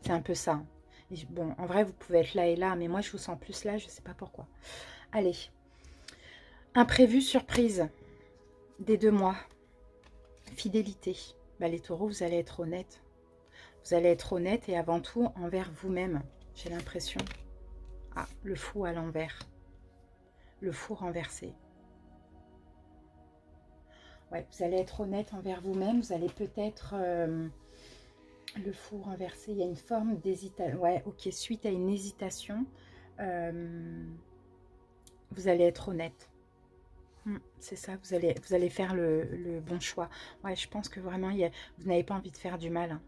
C'est un peu ça, hein. Et bon, en vrai, vous pouvez être là et là, mais moi, je vous sens plus là, je ne sais pas pourquoi. Allez. Imprévu, surprise. Des 2 mois. Fidélité. Bah, les taureaux, vous allez être honnêtes. Vous allez être honnête et avant tout envers vous-même, j'ai l'impression. Ah, le fou à l'envers. Le fou renversé. Ouais, vous allez être honnête envers vous-même. Vous allez peut-être... le fou renversé, il y a une forme d'hésitation. Ouais, ok, suite à une hésitation, vous allez être honnête. C'est ça, vous allez faire le bon choix. Ouais, je pense que vraiment, vous n'avez pas envie de faire du mal, hein.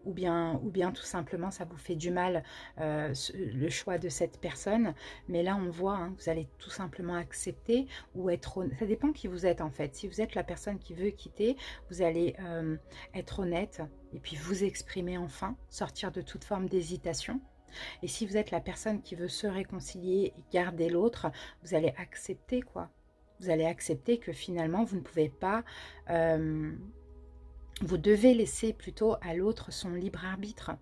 Ou bien tout simplement ça vous fait du mal le choix de cette personne, mais là on voit, hein, vous allez tout simplement accepter ou être honnête. Ça dépend qui vous êtes en fait. Si vous êtes la personne qui veut quitter, vous allez être honnête et puis vous exprimer enfin, sortir de toute forme d'hésitation. Et si vous êtes la personne qui veut se réconcilier et garder l'autre, vous allez accepter quoi. Vous allez accepter que finalement vous ne pouvez pas... vous devez laisser plutôt à l'autre son libre arbitre.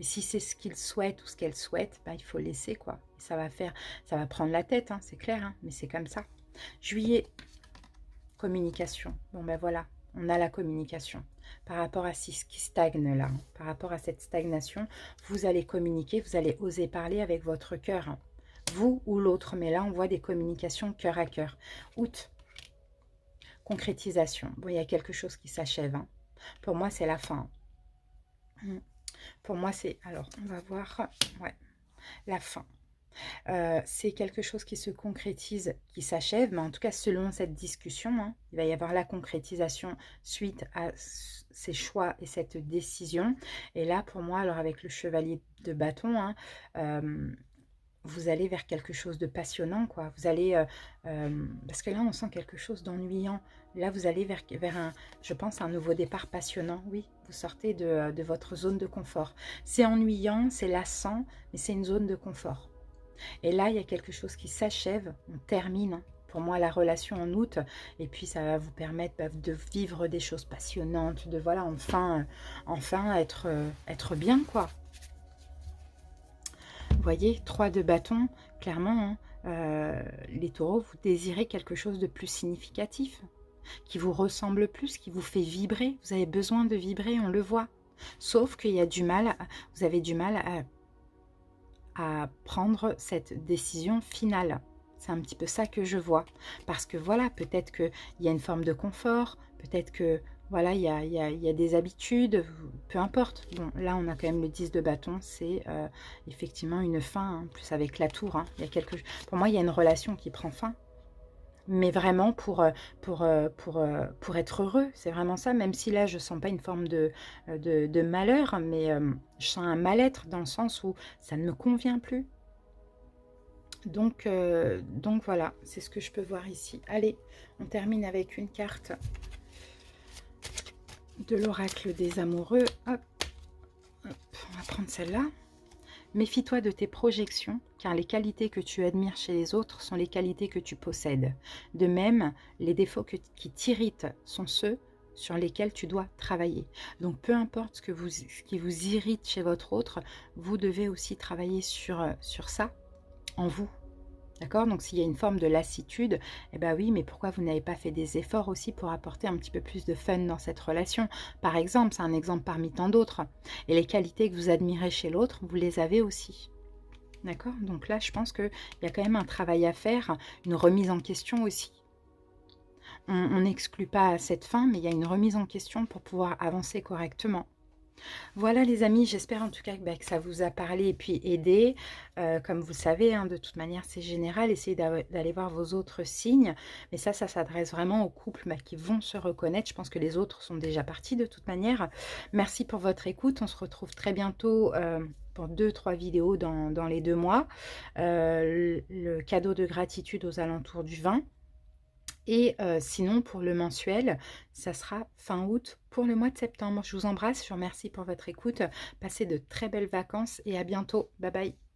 Et si c'est ce qu'il souhaite ou ce qu'elle souhaite, bah, il faut laisser quoi. Et ça va prendre la tête, hein, c'est clair, hein, mais c'est comme ça. Juillet, communication. Bon ben voilà, on a la communication. Par rapport à ce qui stagne là, hein, par rapport à cette stagnation, vous allez communiquer, vous allez oser parler avec votre cœur. Hein. Vous ou l'autre, mais là on voit des communications cœur à cœur. Août, concrétisation. Bon, il y a quelque chose qui s'achève, hein. Pour moi, c'est la fin. Pour moi, c'est... Alors, on va voir... Ouais, la fin. C'est quelque chose qui se concrétise, qui s'achève, mais en tout cas, selon cette discussion, hein, il va y avoir la concrétisation suite à ces choix et cette décision. Et là, pour moi, alors avec le chevalier de bâton, hein, vous allez vers quelque chose de passionnant, quoi. Vous allez... parce que là, on sent quelque chose d'ennuyant. Là, vous allez vers un, je pense, un nouveau départ passionnant. Oui, vous sortez de votre zone de confort. C'est ennuyant, c'est lassant, mais c'est une zone de confort. Et là, il y a quelque chose qui s'achève, on termine. Hein. Pour moi, la relation en août, et puis ça va vous permettre de vivre des choses passionnantes, de voilà, enfin être bien, quoi. Vous voyez, 3 de bâton, clairement, hein, les taureaux, vous désirez quelque chose de plus significatif, qui vous ressemble plus, qui vous fait vibrer. Vous avez besoin de vibrer, on le voit. Sauf qu'il y a du mal, vous avez du mal à prendre cette décision finale. C'est un petit peu ça que je vois. Parce que voilà, peut-être qu'il y a une forme de confort, peut-être que voilà, il y a des habitudes, peu importe. Bon, là, on a quand même le 10 de bâton, c'est effectivement une fin, hein, plus avec la tour. Hein. Il y a pour moi, il y a une relation qui prend fin. Mais vraiment pour être heureux, c'est vraiment ça. Même si là, je ne sens pas une forme de malheur, mais je sens un mal-être dans le sens où ça ne me convient plus. Donc voilà, c'est ce que je peux voir ici. Allez, on termine avec une carte de l'oracle des amoureux. Hop, hop, on va prendre celle-là. Méfie-toi de tes projections, car les qualités que tu admires chez les autres sont les qualités que tu possèdes. De même, les défauts qui t'irritent sont ceux sur lesquels tu dois travailler. Donc, peu importe ce qui vous irrite chez votre autre, vous devez aussi travailler sur ça en vous. D'accord? Donc, s'il y a une forme de lassitude, eh bien oui, mais pourquoi vous n'avez pas fait des efforts aussi pour apporter un petit peu plus de fun dans cette relation? Par exemple, c'est un exemple parmi tant d'autres. Et les qualités que vous admirez chez l'autre, vous les avez aussi. D'accord? Donc là, je pense qu'il y a quand même un travail à faire, une remise en question aussi. On n'exclut pas cette fin, mais il y a une remise en question pour pouvoir avancer correctement. Voilà les amis, j'espère en tout cas que ça vous a parlé et puis aidé. Comme vous le savez, hein, de toute manière c'est général, essayez d'aller voir vos autres signes. Mais ça s'adresse vraiment aux couples qui vont se reconnaître. Je pense que les autres sont déjà partis de toute manière. Merci pour votre écoute, on se retrouve très bientôt pour 2-3 vidéos dans les 2 mois. Le cadeau de gratitude aux alentours du 20. Et sinon, pour le mensuel, ça sera fin août pour le mois de septembre. Je vous embrasse, je vous remercie pour votre écoute. Passez de très belles vacances et à bientôt. Bye bye.